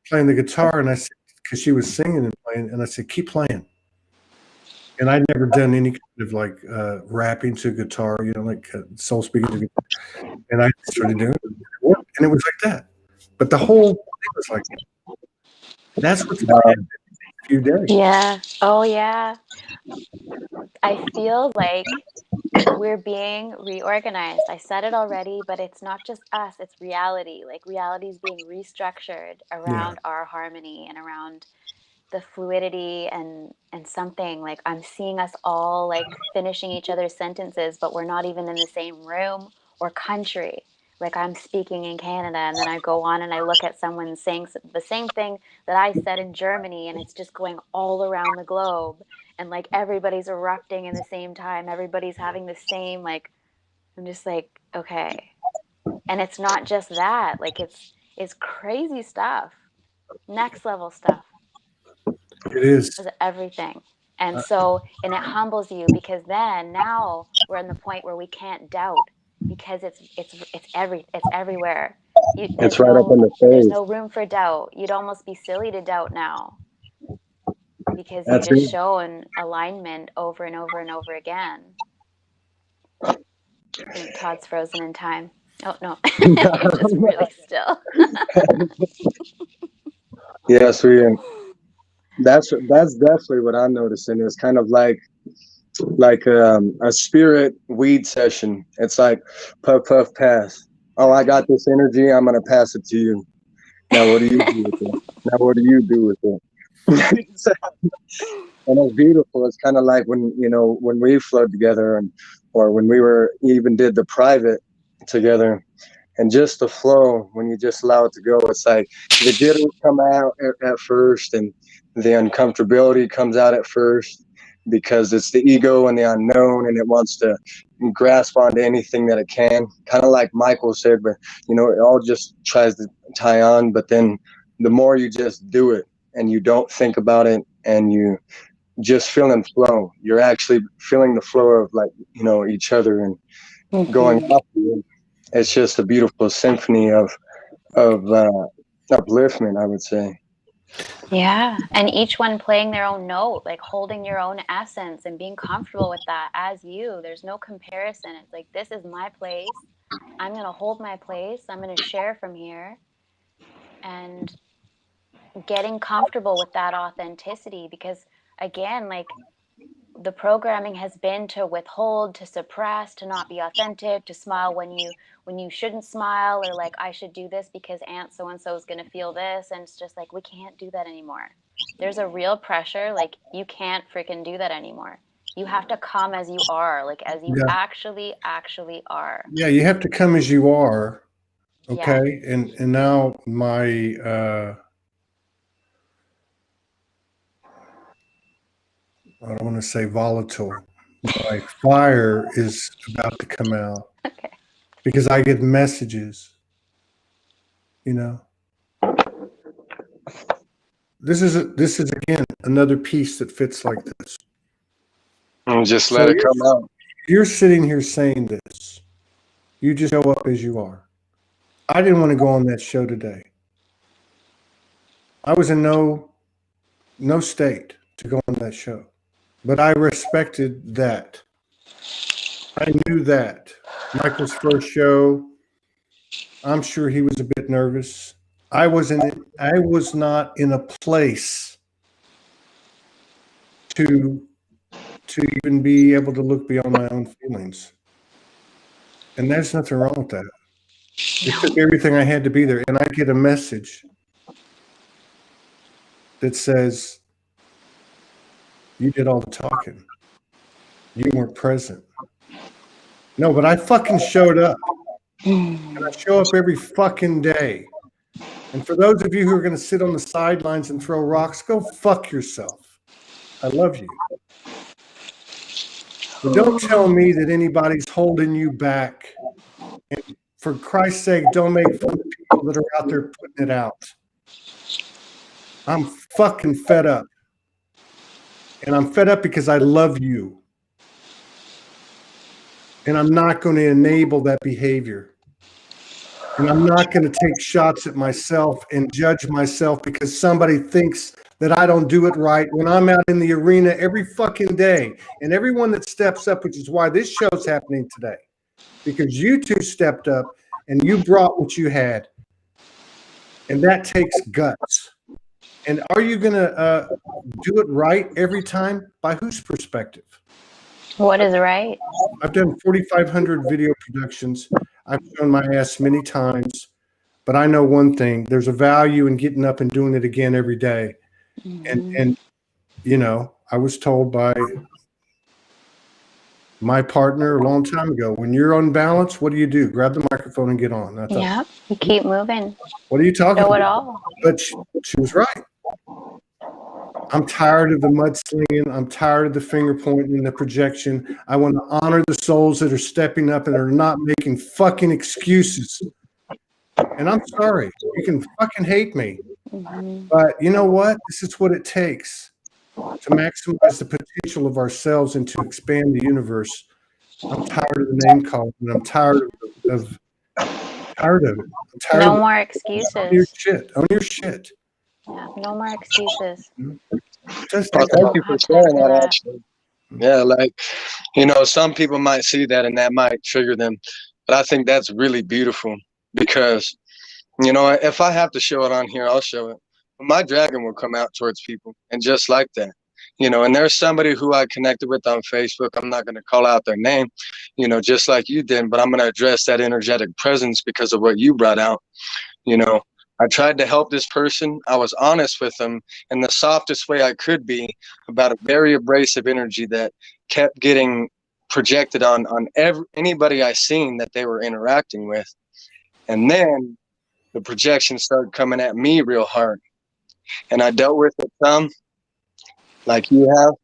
Speaker 2: playing the guitar, and I said, because she was singing and playing, and I said, "Keep playing." And I'd never done any kind of like rapping to guitar, like soul speaking to guitar. And I started doing it, and it was like that. But the whole thing was like, that's what's going to happen in a few days.
Speaker 3: Yeah. Oh, yeah. I feel like we're being reorganized. I said it already, but it's not just us, it's reality. Like reality is being restructured around our harmony and around the fluidity and something. Like I'm seeing us all like finishing each other's sentences, but we're not even in the same room or country. Like I'm speaking in Canada, and then I go on and I look at someone saying the same thing that I said in Germany, and it's just going all around the globe, and like everybody's erupting in the same time, everybody's having the same, like I'm just like, okay. And it's not just that, like it's crazy stuff, next level stuff.
Speaker 2: It is.
Speaker 3: Everything. And so, and it humbles you, because then now we're in the point where we can't doubt, because it's everywhere.
Speaker 1: It's right up in the
Speaker 3: There's
Speaker 1: face.
Speaker 3: no room for doubt. You'd almost be silly to doubt now, because you're
Speaker 1: That's
Speaker 3: just
Speaker 1: it.
Speaker 3: showing alignment over and over and over again. I think Todd's frozen in time. Oh no, he's just really still.
Speaker 1: Yes, that's definitely what I'm noticing. It's kind of like a spirit weed session. It's like puff puff pass. Oh, I got this energy. I'm gonna pass it to you. Now, what do you do with it? Now, what do you do with it? And it's beautiful. It's kind of like when we flowed together, or when we even did the private together, and just the flow, when you just allow it to go. It's like the jitters come out at first, and the uncomfortability comes out at first, because it's the ego and the unknown, and it wants to grasp onto anything that it can, kind of like Michael said. But it all just tries to tie on. But then the more you just do it and you don't think about it, and you just feeling flow, you're actually feeling the flow of each other, and going up. It's just a beautiful symphony of upliftment, I would say.
Speaker 3: Yeah, and each one playing their own note, like holding your own essence and being comfortable with that as you. There's no comparison. It's like, this is my place. I'm going to hold my place. I'm going to share from here. And getting comfortable with that authenticity, because again, like, the programming has been to withhold, to suppress, to not be authentic, to smile when you shouldn't smile, or like, I should do this because Aunt so and so is going to feel this. And it's just like, we can't do that anymore. There's a real pressure, like, you can't freaking do that anymore. You have to come as you are, like, as you
Speaker 2: Yeah.
Speaker 3: actually are.
Speaker 2: Yeah, you have to come as you are. Okay.
Speaker 3: Yeah.
Speaker 2: And now my I don't want to say volatile. My fire is about to come out.
Speaker 3: Okay.
Speaker 2: Because I get messages. This is again another piece that fits like this.
Speaker 1: And just
Speaker 2: So
Speaker 1: let it come out.
Speaker 2: You're sitting here saying this. You just show up as you are. I didn't want to go on that show today. I was in no state to go on that show. But I respected that. I knew that. Michael's first show, I'm sure he was a bit nervous. I was not in a place to even be able to look beyond my own feelings. And there's nothing wrong with that. It took everything I had to be there. And I get a message that says, you did all the talking. You weren't present. No, but I fucking showed up. And I show up every fucking day. And for those of you who are going to sit on the sidelines and throw rocks, go fuck yourself. I love you. But don't tell me that anybody's holding you back. And for Christ's sake, don't make fun of people that are out there putting it out. I'm fucking fed up. And I'm fed up because I love you. And I'm not going to enable that behavior. And I'm not going to take shots at myself and judge myself because somebody thinks that I don't do it right when I'm out in the arena every fucking day. And everyone that steps up, which is why this show's happening today, because you two stepped up and you brought what you had. And that takes guts. And are you going to do it right every time? By whose perspective?
Speaker 3: What is right?
Speaker 2: I've done 4,500 video productions. I've shown my ass many times, but I know one thing: there's a value in getting up and doing it again every day. And I was told by my partner a long time ago, when you're unbalanced, what do? Grab the microphone and get on. I thought,
Speaker 3: Yeah, you keep moving.
Speaker 2: what are you talking
Speaker 3: Show it
Speaker 2: about?
Speaker 3: all.
Speaker 2: But she was right. I'm tired of the mudslinging. I'm tired of the finger pointing and the projection. I want to honor the souls that are stepping up and are not making fucking excuses. And I'm sorry. You can fucking hate me. But you know what? This is what it takes. to maximize the potential of ourselves and to expand the universe. I'm tired of the name calling, and I'm tired of tired of it. I'm tired
Speaker 3: No
Speaker 2: of
Speaker 3: more
Speaker 2: Own your
Speaker 3: excuses.
Speaker 2: shit. Own your shit.
Speaker 3: Yeah, no more excuses.
Speaker 2: Just
Speaker 1: Well,
Speaker 2: take
Speaker 3: We
Speaker 1: thank
Speaker 2: a
Speaker 1: you
Speaker 3: don't
Speaker 1: for
Speaker 3: have time
Speaker 1: sharing
Speaker 3: for
Speaker 1: that.
Speaker 3: that.
Speaker 1: Actually, yeah, like some people might see that and that might trigger them, but I think that's really beautiful because if I have to show it on here, I'll show it. My dragon will come out towards people, and just like that. And there's somebody who I connected with on Facebook. I'm not going to call out their name, just like you did, but I'm going to address that energetic presence because of what you brought out. You know, I tried to help this person. I was honest with them in the softest way I could be about a very abrasive energy that kept getting projected on anybody I seen that they were interacting with. And then the projections started coming at me real hard. And I dealt with it some, like you have.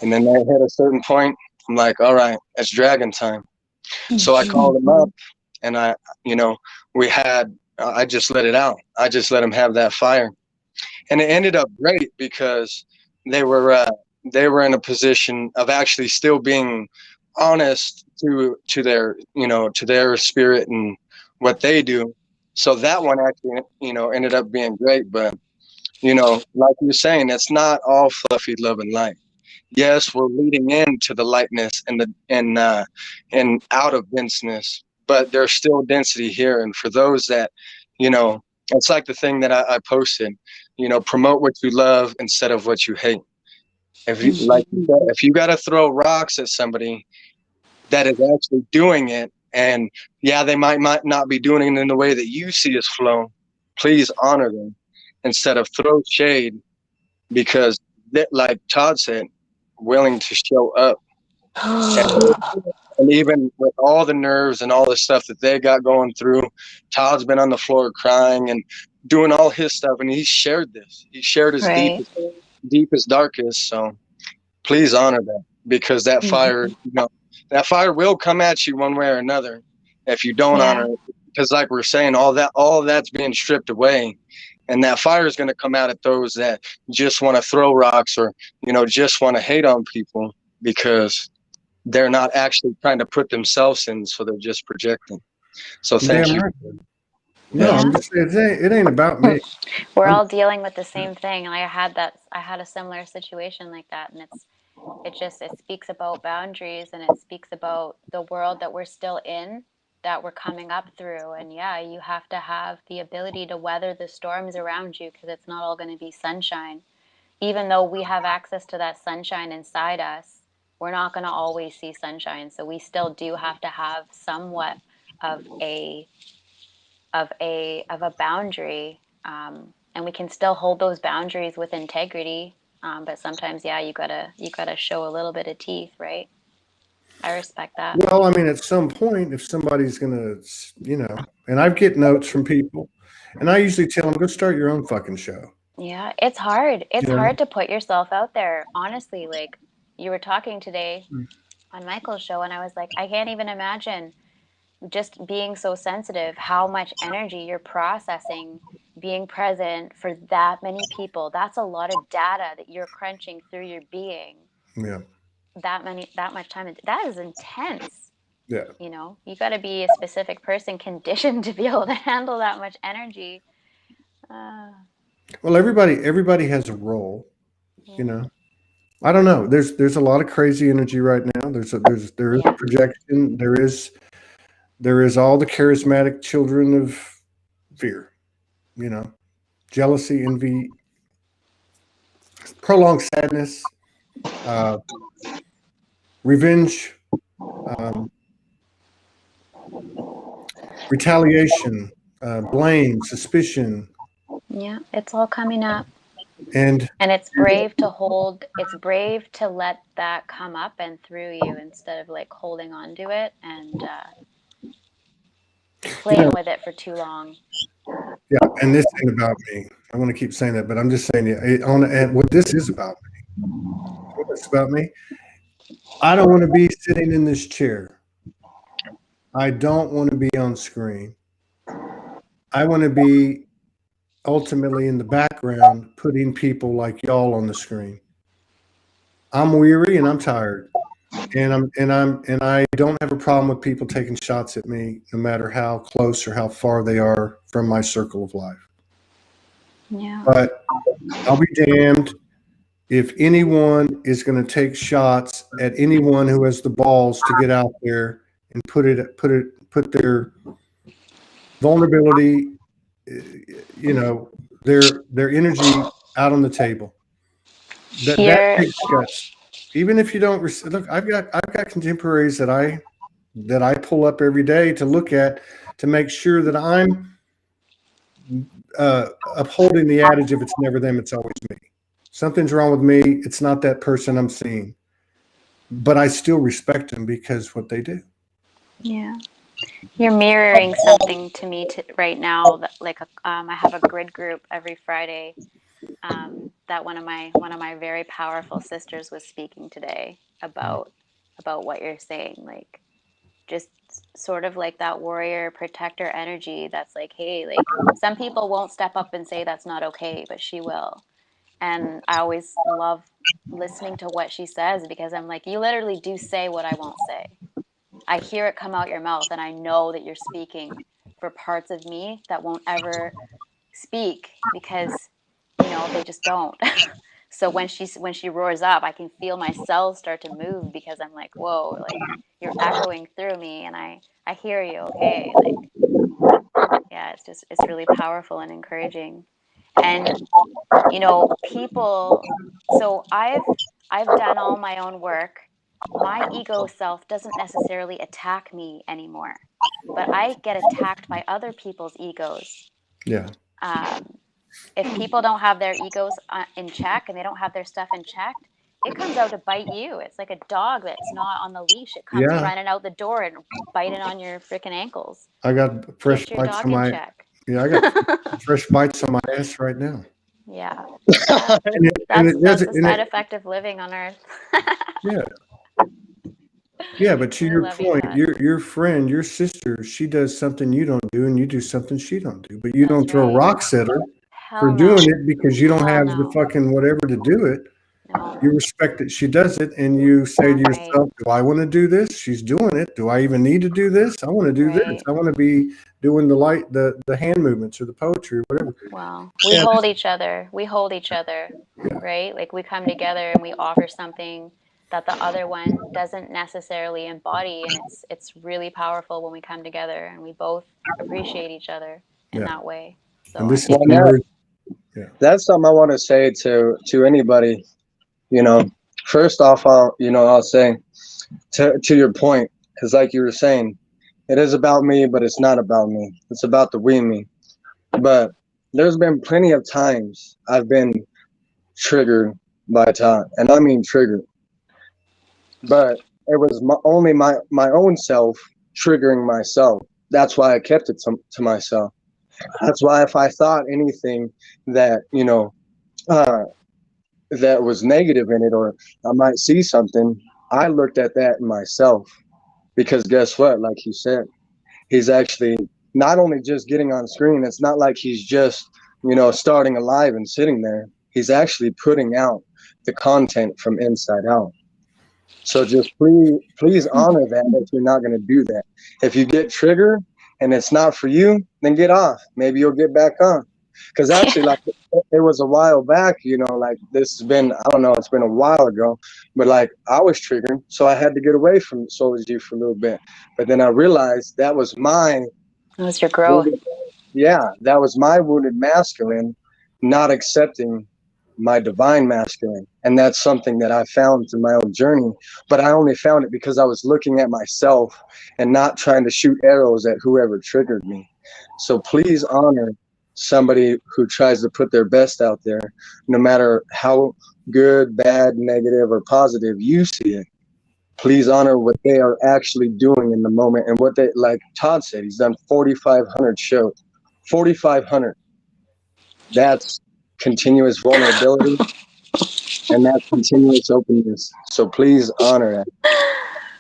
Speaker 1: And then they hit a certain point. I'm like, all right, it's dragon time. So I called them up and you know, I just let it out. I just let them have that fire. And it ended up great because they were, uh, they were in a position of actually still being honest to their, to their spirit and what they do. So that one actually, ended up being great. But, like you're saying, it's not all fluffy love and light. Yes, we're leading into the lightness and out of denseness, but there's still density here. And for those that, it's like the thing that I posted, promote what you love instead of what you hate. If you like, you said, if you got to throw rocks at somebody that is actually doing it, and yeah, they might not be doing it in the way that you see as flow, please honor them instead of throw shade because, like Todd said, willing to show up. And, and even with all the nerves and all the stuff that they got going through, Todd's been on the floor crying and doing all his stuff, and he shared this. He shared his
Speaker 3: Right.
Speaker 1: deepest, darkest. So please honor that because that fire will come at you one way or another if you don't
Speaker 3: Yeah.
Speaker 1: honor it. Because like we're saying, all of that's being stripped away. And that fire is going to come out at those that just want to throw rocks or, just want to hate on people because they're not actually trying to put themselves in, so they're just projecting. So thank
Speaker 2: damn
Speaker 1: you.
Speaker 2: right. No,
Speaker 3: Yeah.
Speaker 2: I'm just saying it ain't about me.
Speaker 3: We're
Speaker 2: I'm,
Speaker 3: all dealing with the same thing. I had a similar situation like that, and it speaks about boundaries, and it speaks about the world that we're still in, that we're coming up through. And yeah, you have to have the ability to weather the storms around you because it's not all going to be sunshine. Even though we have access to that sunshine inside us, we're not going to always see sunshine. So we still do have to have somewhat of a boundary, and we can still hold those boundaries with integrity. But sometimes, yeah, you gotta show a little bit of teeth, right? I respect that.
Speaker 2: well, I mean, at some point, if somebody's gonna, and I get notes from people, and I usually tell them, go start your own fucking show.
Speaker 3: Yeah, it's hard. It's
Speaker 2: You know,
Speaker 3: hard to put yourself out there. Honestly, like you were talking today on Michael's show, and I was like, I can't even imagine just being so sensitive, how much energy you're processing, being present for that many people. That's a lot of data that you're crunching through your being.
Speaker 2: yeah,
Speaker 3: That much time. That is intense.
Speaker 2: yeah.
Speaker 3: You got to be a specific person conditioned to be able to handle that much energy. Uh,
Speaker 2: Well, everybody has a role. You
Speaker 3: yeah.
Speaker 2: know, I don't know. There's a lot of crazy energy right now. There is
Speaker 3: Yeah.
Speaker 2: projection. There is all the charismatic children of fear. You know, jealousy, envy, prolonged sadness, uh, revenge, um, retaliation, blame, suspicion,
Speaker 3: Yeah, it's all coming up.
Speaker 2: and
Speaker 3: And it's brave to let that come up and through you instead of like holding on to it and
Speaker 2: you know,
Speaker 3: playing with it for too long.
Speaker 2: yeah. And this ain't about me. I want to keep saying that, but I'm just saying, and what this is about me. What it's about me. I don't want to be sitting in this chair. I don't want to be on screen. I want to be ultimately in the background putting people like y'all on the screen. I'm weary and I'm tired. And I don't have a problem with people taking shots at me, no matter how close or how far they are from my circle of life.
Speaker 3: Yeah.
Speaker 2: But I'll be damned if anyone is going to take shots at anyone who has the balls to get out there and put their vulnerability, their energy out on the table. That
Speaker 3: Here,
Speaker 2: takes guts. Even if you don't look, I've got contemporaries that I pull up every day to look at to make sure that I'm upholding the adage of it's never them, it's always me. Something's wrong with me. It's not that person I'm seeing, but I still respect them because what they do.
Speaker 3: yeah, you're mirroring something to me right now. That like I have a grid group every Friday. That one of my very powerful sisters was speaking today about what you're saying, like just sort of like that warrior protector energy. That's like, hey, like some people won't step up and say that's not okay, but she will. And I always love listening to what she says because I'm like, you literally do say what I won't say. I hear it come out your mouth, and I know that you're speaking for parts of me that won't ever speak because they just don't. So when she roars up, I can feel my cells start to move because I'm like, whoa, like you're echoing through me, and I hear you. Okay, like yeah, it's really powerful and encouraging. And people, so I've done all my own work. My ego self doesn't necessarily attack me anymore, but I get attacked by other people's egos.
Speaker 2: Yeah.
Speaker 3: If people don't have their egos in check and they don't have their stuff in check, it comes out to bite you. It's like a dog that's not on the leash. It comes
Speaker 2: Yeah.
Speaker 3: running out the door and biting on your freaking ankles.
Speaker 2: I got fresh
Speaker 3: Get your
Speaker 2: bites
Speaker 3: dog
Speaker 2: on
Speaker 3: in
Speaker 2: my
Speaker 3: check.
Speaker 2: yeah, I got fresh bites on my ass right now.
Speaker 3: Yeah. Yeah.
Speaker 2: And it
Speaker 3: That's
Speaker 2: doesn't
Speaker 3: the
Speaker 2: and
Speaker 3: side
Speaker 2: it,
Speaker 3: effect of living on Earth.
Speaker 2: yeah. Yeah, but to
Speaker 3: I
Speaker 2: your
Speaker 3: love you,
Speaker 2: point,
Speaker 3: Todd.
Speaker 2: your friend, your sister, she does something you don't do, and you do something she don't do. But you don't
Speaker 3: That's
Speaker 2: throw
Speaker 3: right.
Speaker 2: rocks at her for
Speaker 3: Hell
Speaker 2: doing
Speaker 3: no.
Speaker 2: it because you don't
Speaker 3: Hell
Speaker 2: have the
Speaker 3: no.
Speaker 2: fucking whatever to do it.
Speaker 3: No.
Speaker 2: You respect that she does it, and you say to
Speaker 3: Right.
Speaker 2: yourself, "Do I want to do this? She's doing it. Do I even need to do this? I want to do this.
Speaker 3: Right.
Speaker 2: I want to be doing the hand movements or the poetry or whatever."
Speaker 3: Well, we
Speaker 2: Yeah,
Speaker 3: hold each other. We hold each other,
Speaker 2: yeah,
Speaker 3: right? Like we come together and we offer something that the other one doesn't necessarily embody, and it's really powerful when we come together and we both appreciate each other in
Speaker 2: yeah.
Speaker 3: that way. So
Speaker 2: And
Speaker 3: I
Speaker 2: this is
Speaker 3: think
Speaker 1: Well,
Speaker 2: the
Speaker 3: that's
Speaker 2: word. Yeah,
Speaker 1: that's something I want to say to anybody. You know, first off, I'll say to your point, because like you were saying, it is about me, but it's not about me. It's about the we me. But there's been plenty of times I've been triggered by Todd, and I mean triggered. But it was only my own self triggering myself. That's why I kept it to myself. That's why if I thought anything that uh, that was negative in it, or I might see something, I looked at that in myself. Because guess what? Like you said, he's actually not only just getting on screen. It's not like he's just starting alive and sitting there. He's actually putting out the content from inside out. So just please honor that if you're not going to do that. If you get triggered and it's not for you, then get off. Maybe you'll get back on. Because actually, like it was a while back, like this has been, I don't know, it's been a while ago, but like I was triggered, so I had to get away from soulogy for a little bit. But then I realized that was my
Speaker 3: that was your growth.
Speaker 1: wounded, yeah, that was my wounded masculine not accepting my divine masculine. And that's something that I found through my own journey. But I only found it because I was looking at myself and not trying to shoot arrows at whoever triggered me. So please honor somebody who tries to put their best out there, no matter how good, bad, negative, or positive you see it. Please honor what they are actually doing in the moment and what they, like Todd said, he's done 4,500 shows. 4,500. That's continuous vulnerability and that's continuous openness. So please honor that.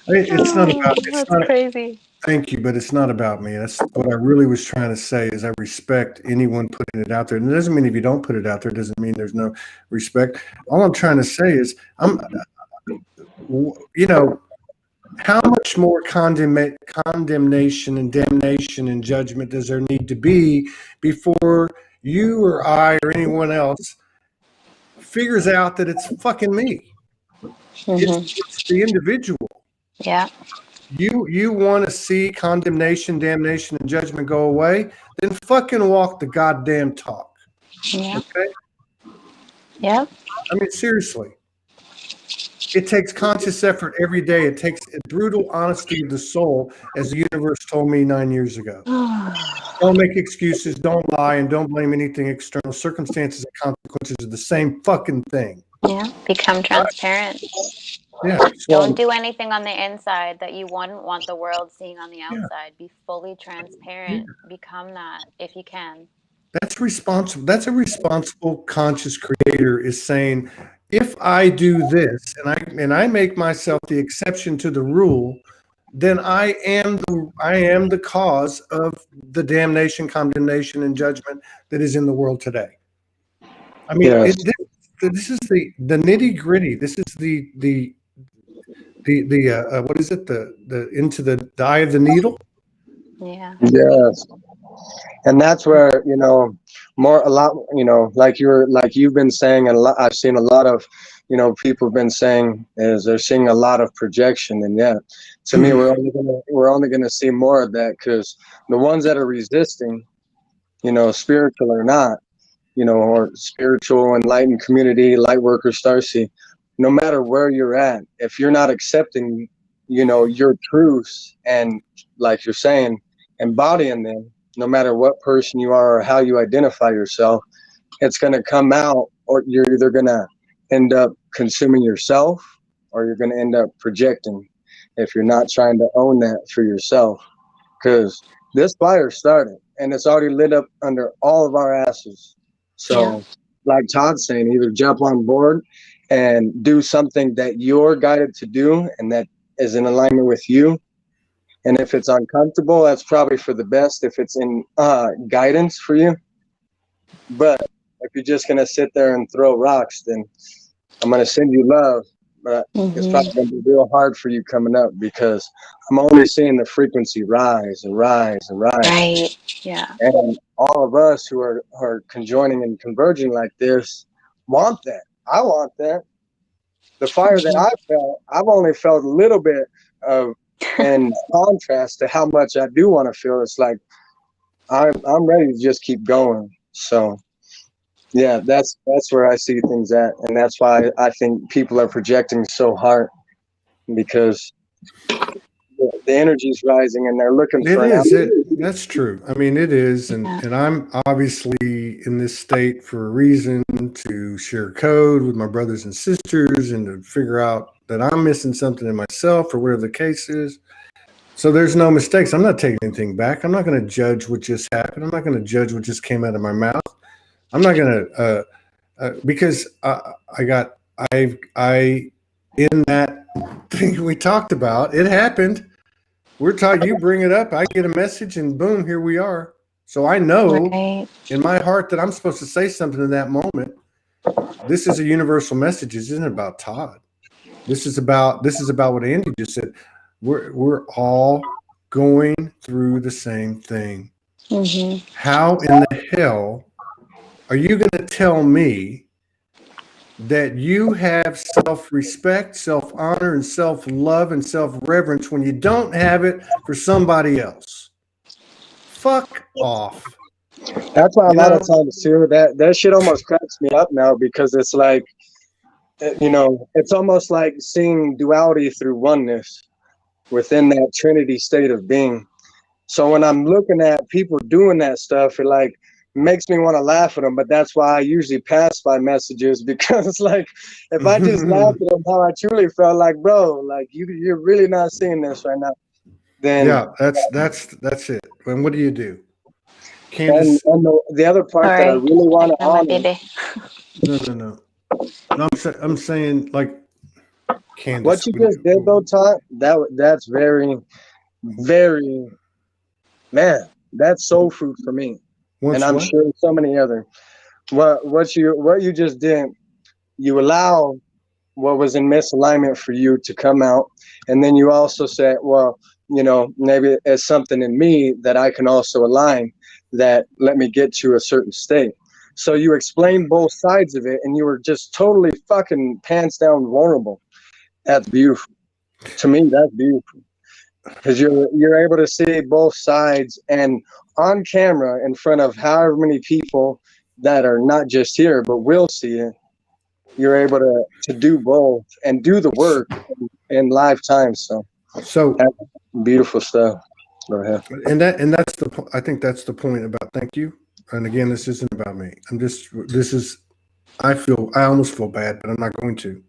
Speaker 2: it's not about. It's
Speaker 3: That's
Speaker 2: not.
Speaker 3: crazy.
Speaker 2: Thank you, but it's not about me. That's what I really was trying to say is I respect anyone putting it out there. And it doesn't mean if you don't put it out there, it doesn't mean there's no respect. All I'm trying to say is how much more condemnation and damnation and judgment does there need to be before you or I or anyone else figures out that it's fucking me? It's the individual.
Speaker 3: Yeah.
Speaker 2: You want to see condemnation, damnation, and judgment go away? Then fucking walk the goddamn talk.
Speaker 3: Yeah.
Speaker 2: Okay?
Speaker 3: Yeah.
Speaker 2: I mean, seriously. It takes conscious effort every day. It takes a brutal honesty of the soul, as the universe told me 9 years ago. Don't make excuses, don't lie, and don't blame anything external. Circumstances and consequences are the same fucking thing.
Speaker 3: Yeah. Become transparent.
Speaker 2: Yeah.
Speaker 3: Don't do anything on the inside that you wouldn't want the world seeing on the outside. Be fully transparent. Become that if you can.
Speaker 2: That's responsible. That's a responsible, conscious creator is saying, if I do this and I make myself the exception to the rule, then I am the cause of the damnation, condemnation, and judgment that is in the world today. I mean,
Speaker 1: Yes.
Speaker 2: this is the nitty gritty. This is the what is it? The into the eye of the needle.
Speaker 3: Yeah.
Speaker 1: Yes. And that's where, like you've been saying, and I've seen a lot of, people have been saying is they're seeing a lot of projection. And yeah, to me, we're only gonna see more of that, because the ones that are resisting, spiritual or not, or spiritual, enlightened community, light workers, starseed, no matter where you're at, if you're not accepting, your truths and, like you're saying, embodying them, no matter what person you are or how you identify yourself, it's going to come out, or you're either going to end up consuming yourself, or you're going to end up projecting if you're not trying to own that for yourself. Because this fire started and it's already lit up under all of our asses. So like Todd's saying, either jump on board and do something that you're guided to do and that is in alignment with you. And if it's uncomfortable, that's probably for the best if it's in guidance for you. But if you're just going to sit there and throw rocks, then I'm going to send you love. But it's probably going to be real hard for you coming up, because I'm only seeing the frequency rise and rise and rise.
Speaker 3: Right. Yeah.
Speaker 1: And all of us who are conjoining and converging like this want that. I want that. The fire that I felt, I've only felt a little bit of, in contrast to how much I do want to feel. It's like I'm ready to just keep going. So yeah, that's where I see things at, and that's why I think people are projecting so hard, because the energy's rising and they're looking for
Speaker 2: that's true. I mean, it is, and I'm obviously in this state for a reason, to share code with my brothers and sisters and to figure out that I'm missing something in myself or whatever the case is. So there's no mistakes. I'm not taking anything back. I'm not going to judge what just happened. I'm not going to judge what just came out of my mouth. I'm not going to, because in that thing we talked about, it happened. We're talking, you bring it up, I get a message, and boom, here we are. So I know in my heart that I'm supposed to say something in that moment. This is a universal message. This isn't about Todd. This is about what Andy just said. We're all going through the same thing. How in the hell are you going to tell me that you have self-respect, self-honor, and self-love and self-reverence when you don't have it for somebody else? Fuck off.
Speaker 1: That's why a lot of times too, that shit almost cracks me up now, because it's like, it's almost like seeing duality through oneness within that Trinity state of being. So when I'm looking at people doing that stuff, it like makes me want to laugh at them. But that's why I usually pass by messages, because like, if I just laugh at them how I truly felt, like, bro, like you're really not seeing this right now, then
Speaker 2: that's it. And what do you do? Kandice,
Speaker 1: and the other part that I really want to honor.
Speaker 2: No. I'm saying, like, Kandice,
Speaker 1: what you just did though, Todd, that's very, very, man, that's soul food for me.
Speaker 2: Once
Speaker 1: And I'm
Speaker 2: what?
Speaker 1: sure so many other. What you just did, you allow what was in misalignment for you to come out, and then you also said, well, maybe it's something in me that I can also align, that let me get to a certain state. So you explained both sides of it, and you were just totally fucking pants down vulnerable. That's beautiful. To me, that's beautiful, because you're able to see both sides, and on camera in front of however many people that are not just here but will see it, you're able to do both and do the work in live time. So
Speaker 2: So,
Speaker 1: that's beautiful stuff. Go ahead.
Speaker 2: and that's I think that's the point about thank you. And again, this isn't about me. I almost feel bad, but I'm not going to.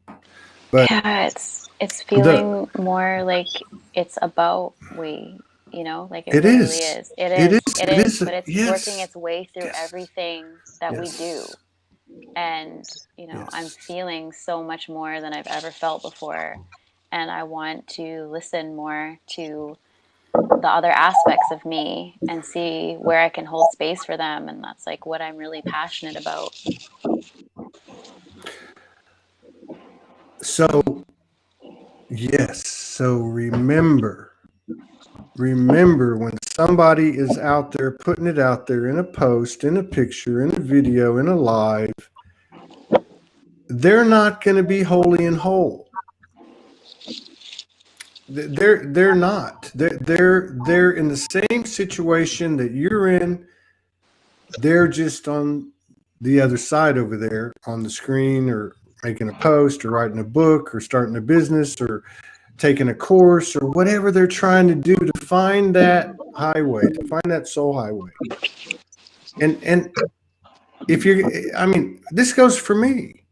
Speaker 2: But
Speaker 3: Yeah, it's
Speaker 2: the
Speaker 3: feeling more like it's about we, like it
Speaker 2: it
Speaker 3: literally
Speaker 2: is,
Speaker 3: is. It
Speaker 2: it
Speaker 3: is.
Speaker 2: is,
Speaker 3: It
Speaker 2: it
Speaker 3: is,
Speaker 2: is.
Speaker 3: but it's working
Speaker 2: Yes,
Speaker 3: its way through
Speaker 2: yes,
Speaker 3: everything that we do.
Speaker 2: yes,
Speaker 3: And, I'm
Speaker 2: yes.
Speaker 3: feeling so much more than I've ever felt before. And I want to listen more to the other aspects of me and see where I can hold space for them. And that's like what I'm really passionate about.
Speaker 2: So yes. So remember when somebody is out there putting it out there in a post, in a picture, in a video, in a live, they're not going to be holy and whole. They're not. They're in the same situation that you're in. They're just on the other side over there on the screen, or making a post, or writing a book, or starting a business, or taking a course, or whatever they're trying to do to find that highway, to find that soul highway. And if you're, I mean, this goes for me.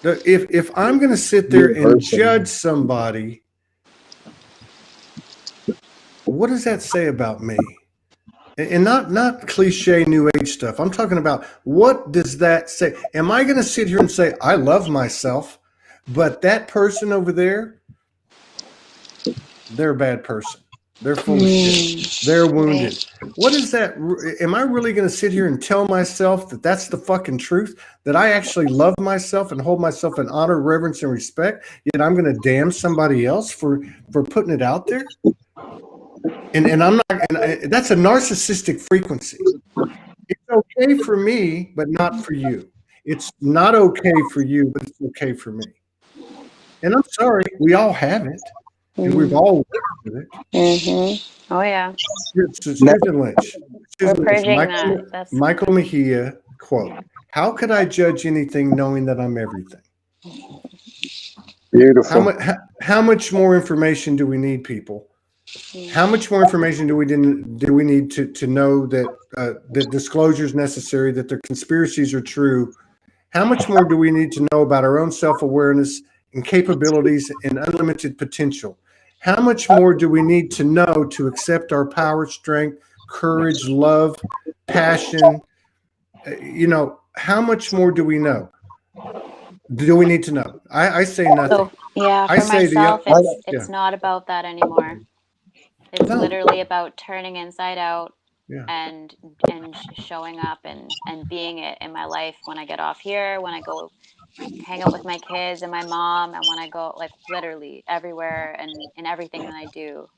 Speaker 2: If I'm going to sit there and
Speaker 1: Universal.
Speaker 2: judge somebody, what does that say about me? And not cliche new age stuff. I'm talking about, what does that say? Am I going to sit here and say I love myself, but that person over there, they're a bad person. They're full of shit. They're
Speaker 3: Right.
Speaker 2: wounded. What is that? Am I really going to sit here and tell myself that that's the fucking truth? That I actually love myself and hold myself in honor, reverence, and respect? Yet I'm going to damn somebody else for putting it out there? And I'm not. That's a narcissistic frequency. It's okay for me, but not for you. It's not okay for you, but it's okay for me. And I'm sorry, we all have it, and we've all worked with it.
Speaker 3: Mm-hmm. Oh, yeah.
Speaker 1: Now,
Speaker 2: Susan Lynch.
Speaker 3: We're
Speaker 2: Susan Lynch.
Speaker 3: purging that. That's
Speaker 2: Michael Mejia quote: "How could I judge anything knowing that I'm everything?" How
Speaker 1: beautiful.
Speaker 2: much? How much more information do we need, people? How much more information do we need to know that that disclosure is necessary, that the conspiracies are true? How much more do we need to know about our own self-awareness and capabilities and unlimited potential? How much more do we need to know to accept our power, strength, courage, love, passion? How much more do we know? Do we need to know? I say nothing.
Speaker 3: so, yeah,
Speaker 2: I
Speaker 3: for
Speaker 2: say
Speaker 3: myself,
Speaker 2: yeah,
Speaker 3: it's not about that anymore. It's
Speaker 2: no,
Speaker 3: literally about turning inside out
Speaker 2: yeah,
Speaker 3: and showing up and being it in my life when I get off here, when I go hang out with my kids and my mom, and when I go, like, literally everywhere and in everything that I do.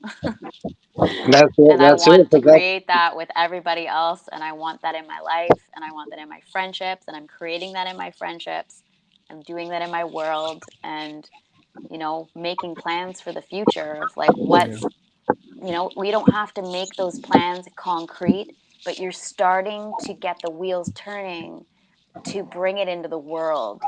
Speaker 1: That's it.
Speaker 3: And I
Speaker 1: That's it.
Speaker 3: want to
Speaker 1: 'Cause that's
Speaker 3: create that with everybody else, and I want that in my life, and I want that in my friendships, and I'm creating that in my friendships. I'm doing that in my world, and making plans for the future of like
Speaker 2: yeah,
Speaker 3: what's, we don't have to make those plans concrete, but you're starting to get the wheels turning to bring it into the world,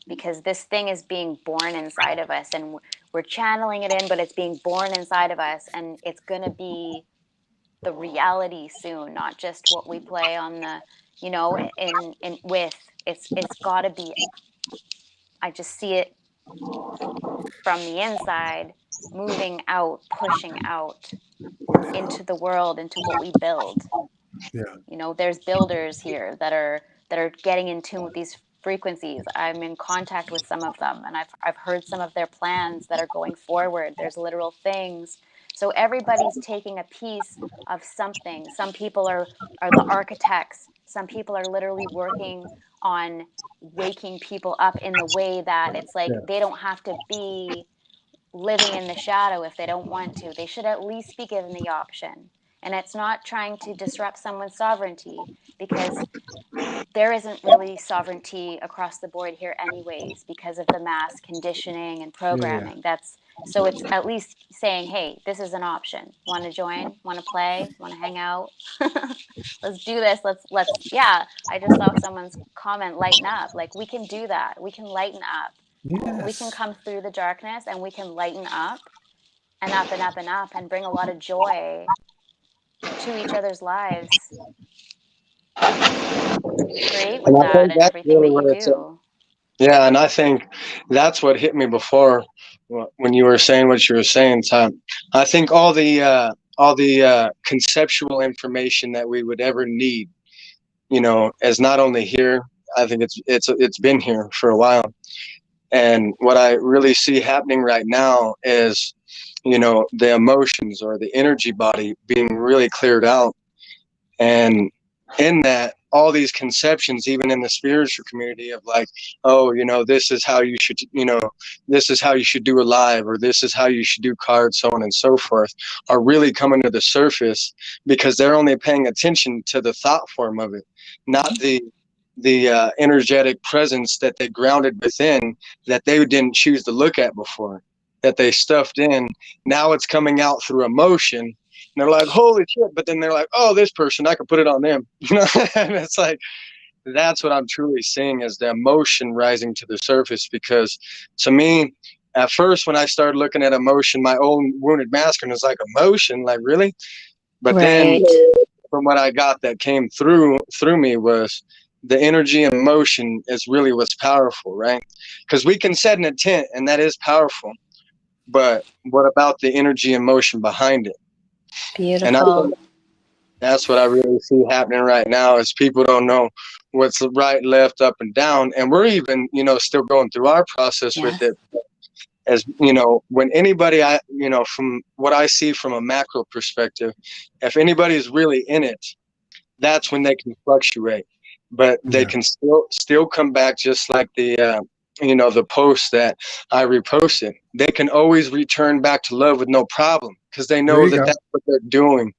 Speaker 3: because this thing is being born inside of us, and we're channeling it in, but it's being born inside of us, and it's going to be the reality soon, not just what we play on the, in with, it's got to be, I just see it from the inside, moving out, pushing out into the world, into what we build.
Speaker 2: yeah.
Speaker 3: There's builders here that are getting in tune with these frequencies. I'm in contact with some of them, and I've heard some of their plans that are going forward. There's literal things. So everybody's taking a piece of something. Some people are the architects. Some people are literally working on waking people up in the way that it's like they don't have to be living in the shadow if they don't want to. They should at least be given the option. And it's not trying to disrupt someone's sovereignty, because there isn't really sovereignty across the board here anyways, because of the mass conditioning and programming. So it's at least saying, hey, this is an option. Want to join? Want to play? Want to hang out? Let's do this. Let's yeah, I just saw someone's comment, lighten up. Like, we can do that. We can lighten up.
Speaker 2: Yes.
Speaker 3: We can come through the darkness and we can lighten up and up and up and up and bring a lot of joy to each other's lives. Create with that and everything that you do.
Speaker 1: Yeah, and I think that's what hit me before when you were saying what you were saying, Tom. I think all the conceptual information that we would ever need, is not only here. I think it's been here for a while. And what I really see happening right now is, the emotions or the energy body being really cleared out. And in that, all these conceptions, even in the spiritual community, of like, oh, this is how you should, this is how you should do a live, or this is how you should do cards, so on and so forth, are really coming to the surface because they're only paying attention to the thought form of it, not the energetic presence that they grounded within, that they didn't choose to look at before, that they stuffed in. Now it's coming out through emotion. And they're like, holy shit. But then they're like, oh, this person, I could put it on them. And it's like, that's what I'm truly seeing, is the emotion rising to the surface. Because to me, at first, when I started looking at emotion, my own wounded masculine was like, emotion? Like, really? But then from what I got that came through me was the energy and emotion is really what's powerful, right? Because we can set an intent, and that is powerful. But what about the energy and motion behind it? And I think that's what I really see happening right now, is people don't know what's right, left, up, and down. And we're even, still going through our process with it. As when anybody, from what I see from a macro perspective, if anybody's really in it, that's when they can fluctuate. But they can still come back, just like the post that I reposted. They can always return back to love with no problem, because they know that that's what they're doing.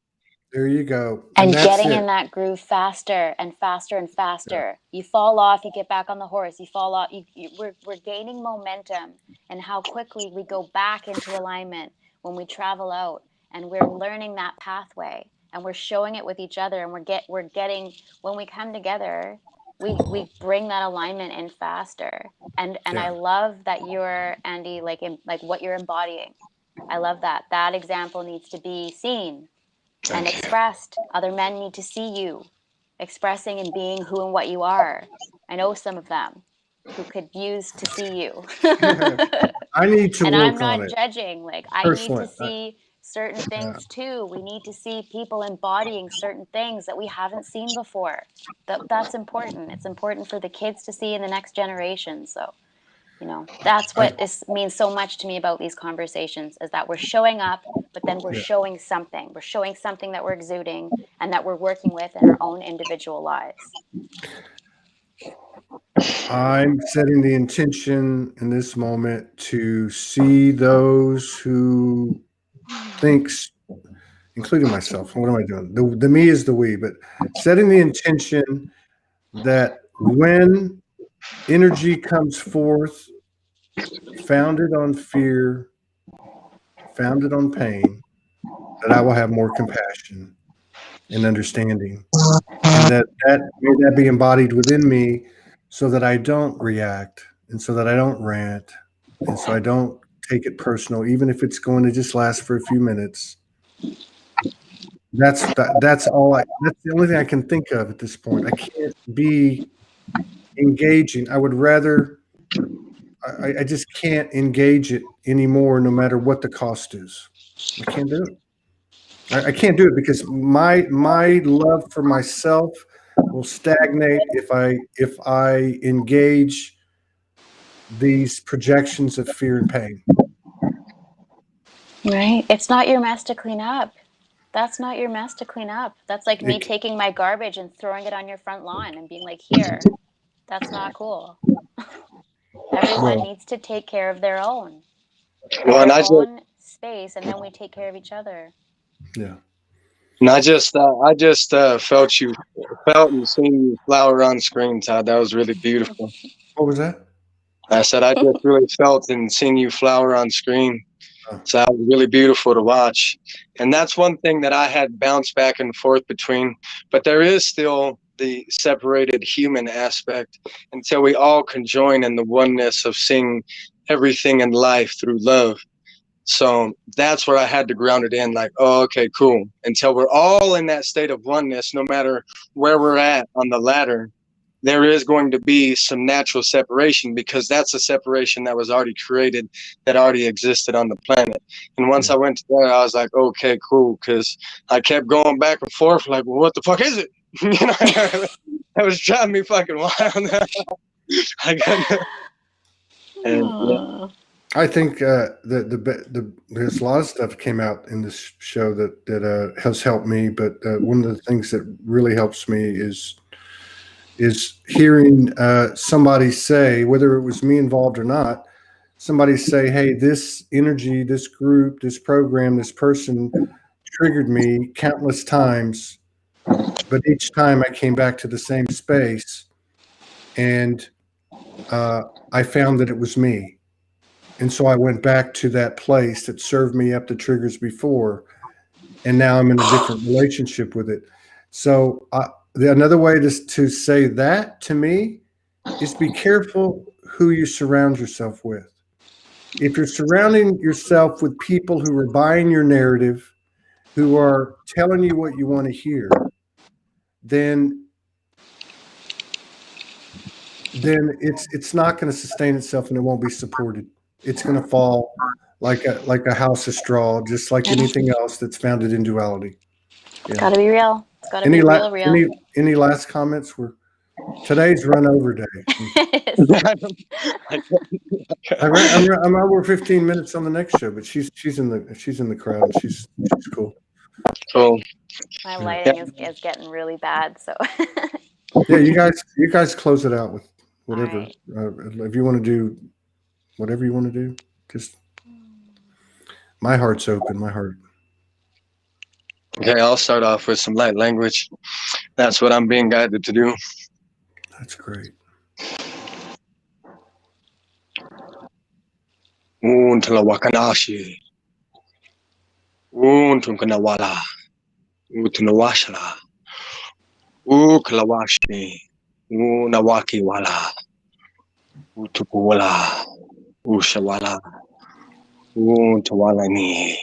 Speaker 2: There you go.
Speaker 3: And getting in that groove faster and faster and faster. Yeah. You fall off, you get back on the horse. You fall off. We're gaining momentum, and how quickly we go back into alignment when we travel out, and we're learning that pathway, and we're showing it with each other, and we're getting, when we come together, we bring that alignment in faster. And I love that you're, Andy, like what you're embodying. I love that. That example needs to be seen and expressed. Other men need to see you expressing and being who and what you are. I know some of them who could use to see you.
Speaker 2: I need to
Speaker 3: and
Speaker 2: work
Speaker 3: I'm not
Speaker 2: on it.
Speaker 3: judging. Like, I need to see certain things too. We need to see people embodying certain things that we haven't seen before. That's important. It's important for the kids to see in the next generation. So, that's what means so much to me about these conversations, is that we're showing up, but then we're showing something. We're showing something that we're exuding and that we're working with in our own individual lives.
Speaker 2: I'm setting the intention in this moment to see those who thinks, including myself. What am I doing? The me is the we, but setting the intention that when energy comes forth, founded on fear, founded on pain, that I will have more compassion and understanding, and that may that be embodied within me, so that I don't react, and so that I don't rant, and so I don't take it personal, even if it's going to just last for a few minutes. That's the only thing I can think of at this point. I can't be engaging. I would rather. I just can't engage it anymore, no matter what the cost is. I can't do it. I can't do it because my love for myself will stagnate if I engage these projections of fear and pain.
Speaker 3: Right. It's not your mess to clean up. That's not your mess to clean up. That's like me
Speaker 2: It,
Speaker 3: taking my garbage and throwing it on your front lawn and being like, here. That's not cool. Everyone
Speaker 2: well,
Speaker 3: needs to take care of their own,
Speaker 1: Well,
Speaker 3: their own space, and then we take care of each other.
Speaker 2: yeah.
Speaker 1: I just felt you felt and seen you flower on screen, Todd. That was really beautiful.
Speaker 2: What was that?
Speaker 1: I said I just really felt and seen you flower on screen.
Speaker 2: Oh,
Speaker 1: So that was really beautiful to watch. And that's one thing that I had bounced back and forth between. But there is still the separated human aspect until we all conjoin in the oneness of seeing everything in life through love. So that's where I had to ground it in, like, oh, okay, cool. Until we're all in that state of oneness, no matter where we're at on the ladder, there is going to be some natural separation because that's a separation that was already created, that already existed on the planet. And once
Speaker 2: yeah.
Speaker 1: I went to that, I was like, okay, cool, because I kept going back and forth, like, well, what the fuck is it? You know, that was driving me fucking wild. I couldn't, and yeah.
Speaker 2: I think there's a lot of stuff came out in this show that has helped me, but one of the things that really helps me is hearing somebody say, whether it was me involved or not, somebody say, "Hey, this energy, this group, this program, this person triggered me countless times, but each time I came back to the same space, and I found that it was me." And so I went back to that place that served me up the triggers before, and now I'm in a different relationship with it. So another way to say that to me is be careful who you surround yourself with. If you're surrounding yourself with people who are buying your narrative, who are telling you what you want to hear, then it's not going to sustain itself and it won't be supported. It's going to fall like a house of straw, just like anything else that's founded in duality.
Speaker 3: It's
Speaker 2: Yeah.
Speaker 3: gotta be real. It's gotta
Speaker 2: Any
Speaker 3: be
Speaker 2: la-
Speaker 3: real, real.
Speaker 2: any any last comments? Today's run over day. I'm over 15 minutes on the next show, but she's in the crowd and she's cool.
Speaker 1: Cool.
Speaker 3: My
Speaker 2: Yeah.
Speaker 3: lighting is getting really bad, so.
Speaker 2: Yeah, you guys close it out with
Speaker 3: All
Speaker 2: whatever.
Speaker 3: right.
Speaker 2: If you want to do whatever you want to do, just my heart's open. My heart.
Speaker 1: Okay, I'll start off with some light language. That's what I'm being guided to do.
Speaker 2: That's great.
Speaker 1: Untalawakanashi. Untunkanawala. Utunawashla. Ukalawashi. Unawaki wala. Utukuwala. Ushawala. Untawalani.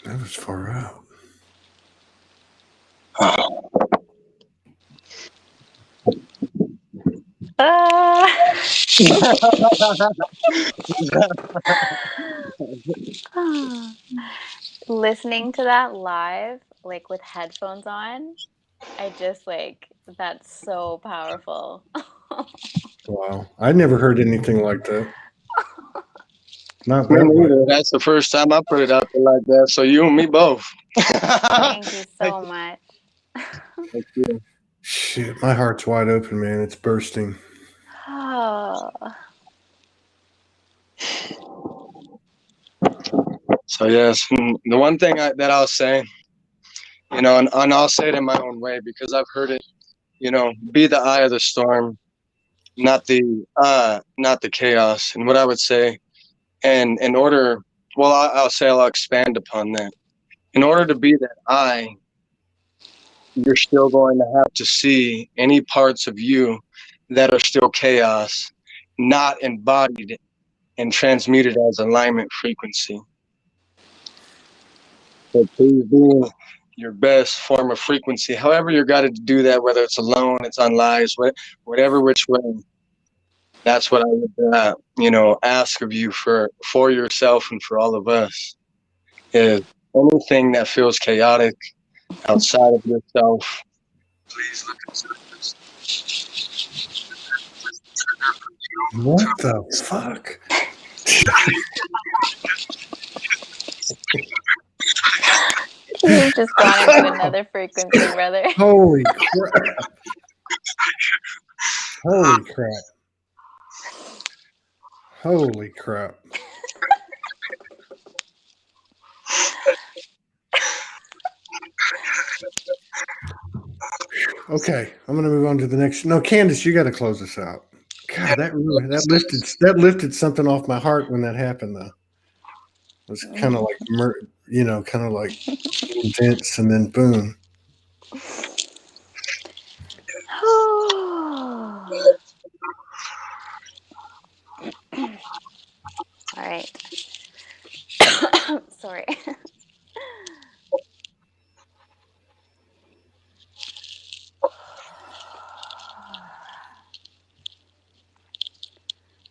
Speaker 2: That was far out.
Speaker 3: Listening to that live, like with headphones on, I just like that's so powerful.
Speaker 2: Wow, I never heard anything like that. Not
Speaker 1: Me
Speaker 2: that way.
Speaker 1: neither. That's the first time I put it out there like that. So you and me both.
Speaker 3: Thank you
Speaker 1: Thank
Speaker 3: so much.
Speaker 1: you.
Speaker 2: Shit, my heart's wide open, man. It's bursting.
Speaker 3: Oh.
Speaker 1: So yes, the one thing that I'll say, and I'll say it in my own way because I've heard it. Be the eye of the storm, not the chaos. And what I would say, and in order, well, I'll say I'll expand upon that. In order to be that eye, you're still going to have to see any parts of you that are still chaos, not embodied and transmuted as alignment frequency. So please be your best form of frequency. However you're guided to do that, whether it's alone, it's on lives, whatever which way. That's what I would, ask of you for yourself and for all of us. Is anything that feels chaotic outside of yourself, Please look into this.
Speaker 2: What the fuck?
Speaker 3: You've just gone into another frequency, brother.
Speaker 2: Holy crap. Holy crap. Holy crap. Okay, I'm gonna move on to the next. No, Candice, you got to close us out. God, that lifted something off my heart when that happened, though. It was kind of like, kind of like intense, and then boom.
Speaker 3: All right. Sorry.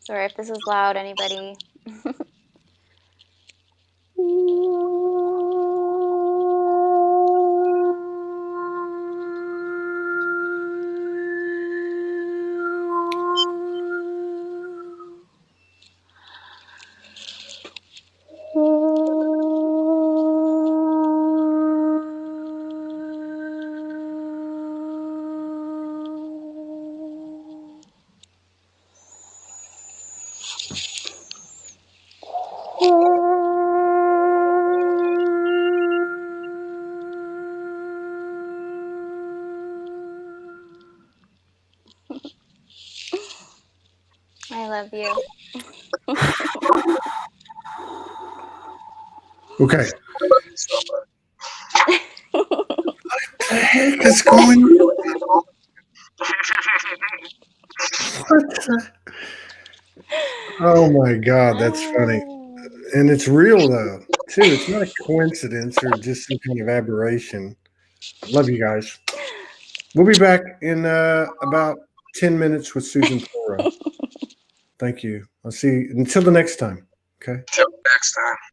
Speaker 3: Sorry if this is loud, anybody. I love you.
Speaker 2: Okay. What the heck is going on? What the? Oh my God, that's funny. And it's real, though, too. It's not a coincidence or just some kind of aberration. I love you guys. We'll be back in about 10 minutes with Susan Toro. Thank you. I'll see you until the next time. Okay.
Speaker 1: Till next time.